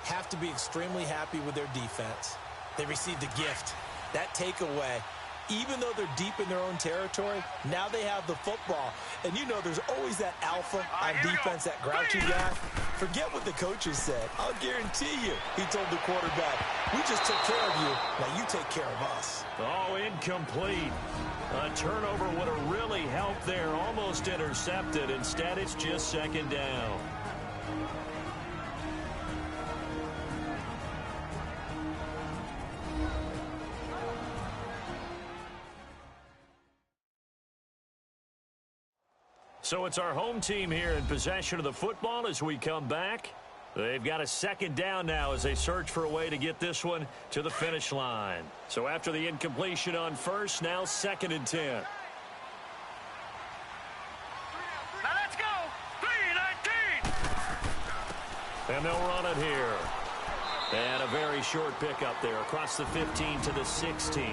Have to be extremely happy with their defense. They received a gift. That takeaway, even though they're deep in their own territory, now they have the football. And you know there's always that alpha on defense, that grouchy guy. Forget what the coaches said. I'll guarantee you, he told the quarterback, we just took care of you, now you take care of us. Oh, incomplete. A turnover would have really helped there, almost intercepted. Instead, it's just 2nd down. So it's our home team here in possession of the football as we come back. They've got a second down now as they search for a way to get this one to the finish line. So after the incompletion on first, now 2nd and 10. Now let's go. 3-19. And they'll run it here. And a very short pickup there across the 15 to the 16.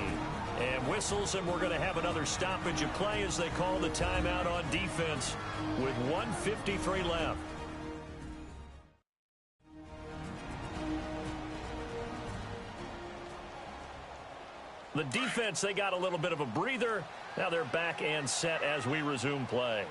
And whistles, and we're going to have another stoppage of play as they call the timeout on defense with 1:53 left. The defense, they got a little bit of a breather. Now they're back and set as we resume play.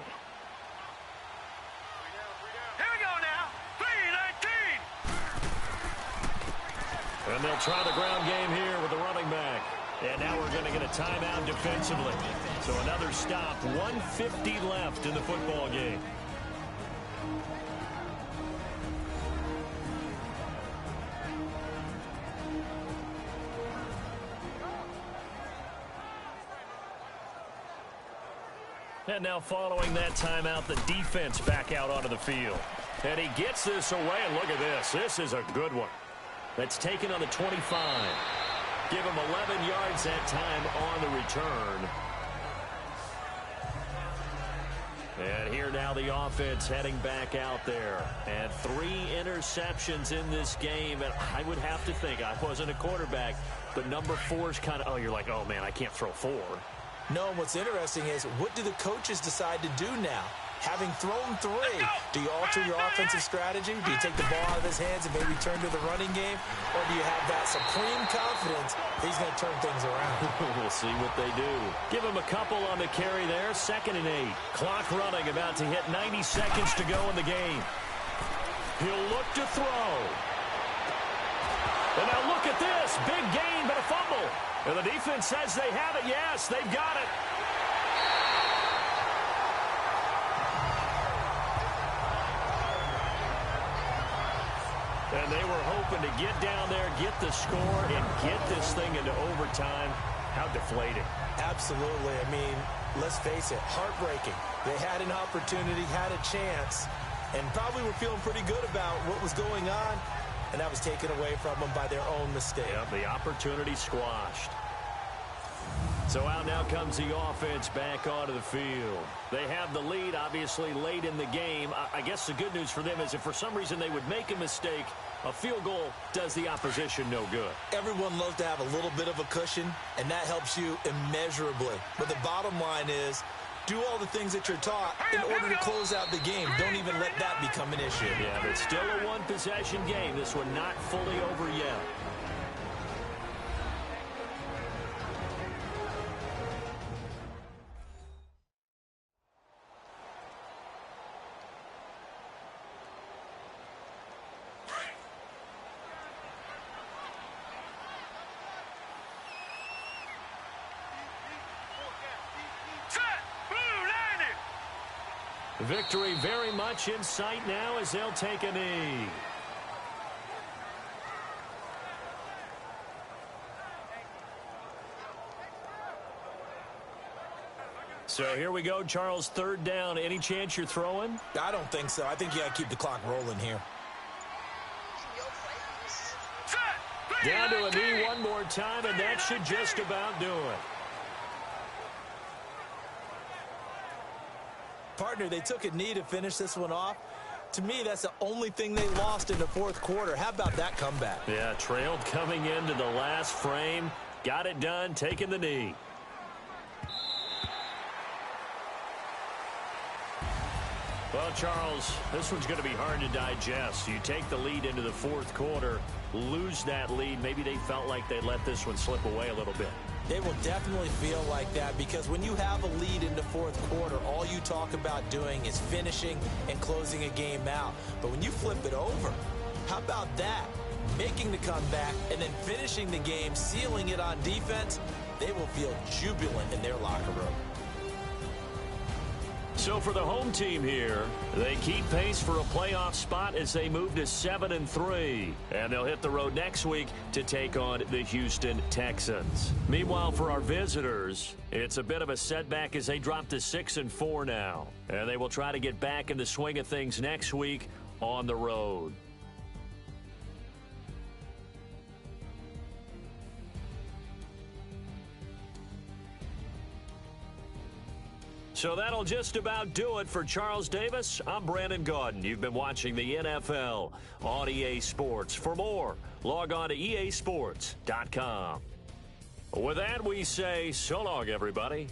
Here we go now. 3-19. And they'll try the ground game here with the running back. And now we're going to get a timeout defensively. So another stop, 1:50 left in the football game. And now following that timeout, the defense back out onto the field. And he gets this away, and look at this. This is a good one. That's taken on the 25. Give him 11 yards that time on the return. And here now the offense heading back out there. And 3 interceptions in this game. And I would have to think, I wasn't a quarterback, but number 4 is kind of, oh, you're like, oh, man, I can't throw 4. No, and what's interesting is, what do the coaches decide to do now? Having thrown 3, do you alter your offensive strategy? Do you take the ball out of his hands and maybe turn to the running game? Or do you have that supreme confidence he's going to turn things around? We'll see what they do. Give him a couple on the carry there. 2nd and 8. Clock running, about to hit 90 seconds to go in the game. He'll look to throw. And now look at this. Big gain, but a fumble. And the defense says they have it. Yes, they've got it. And they were hoping to get down there, get the score, and get this thing into overtime. How deflating. Absolutely. I mean, let's face it, heartbreaking. They had an opportunity, had a chance, and probably were feeling pretty good about what was going on, and that was taken away from them by their own mistake. Yep, the opportunity squashed. So out now comes the offense back onto the field. They have the lead, obviously, late in the game. I guess the good news for them is if for some reason they would make a mistake, a field goal does the opposition no good. Everyone loves to have a little bit of a cushion, and that helps you immeasurably. But the bottom line is, do all the things that you're taught in order to close out the game. Don't even let that become an issue. Yeah, but still a one-possession game. This one not fully over yet. Victory very much in sight now as they'll take a knee. So here we go, Charles, 3rd down. Any chance you're throwing? I don't think so. I think you got to keep the clock rolling here. Down to a knee one more time, and that should just about do it. Partner, they took a knee to finish this one off. To me, that's the only thing they lost in the 4th quarter. How about that comeback? Yeah, trailed coming into the last frame. Got it done, taking the knee. Well, Charles, this one's going to be hard to digest. You take the lead into the 4th quarter, lose that lead. Maybe they felt like they let this one slip away a little bit. They will definitely feel like that because when you have a lead in the 4th quarter, all you talk about doing is finishing and closing a game out. But when you flip it over, how about that? Making the comeback and then finishing the game, sealing it on defense, they will feel jubilant in their locker room. So for the home team here, they keep pace for a playoff spot as they move to 7-3. And they'll hit the road next week to take on the Houston Texans. Meanwhile, for our visitors, it's a bit of a setback as they drop to 6-4 now. And they will try to get back in the swing of things next week on the road. So that'll just about do it for Charles Davis. I'm Brandon Gaudin. You've been watching the NFL on EA Sports. For more, log on to easports.com. With that, we say so long, everybody.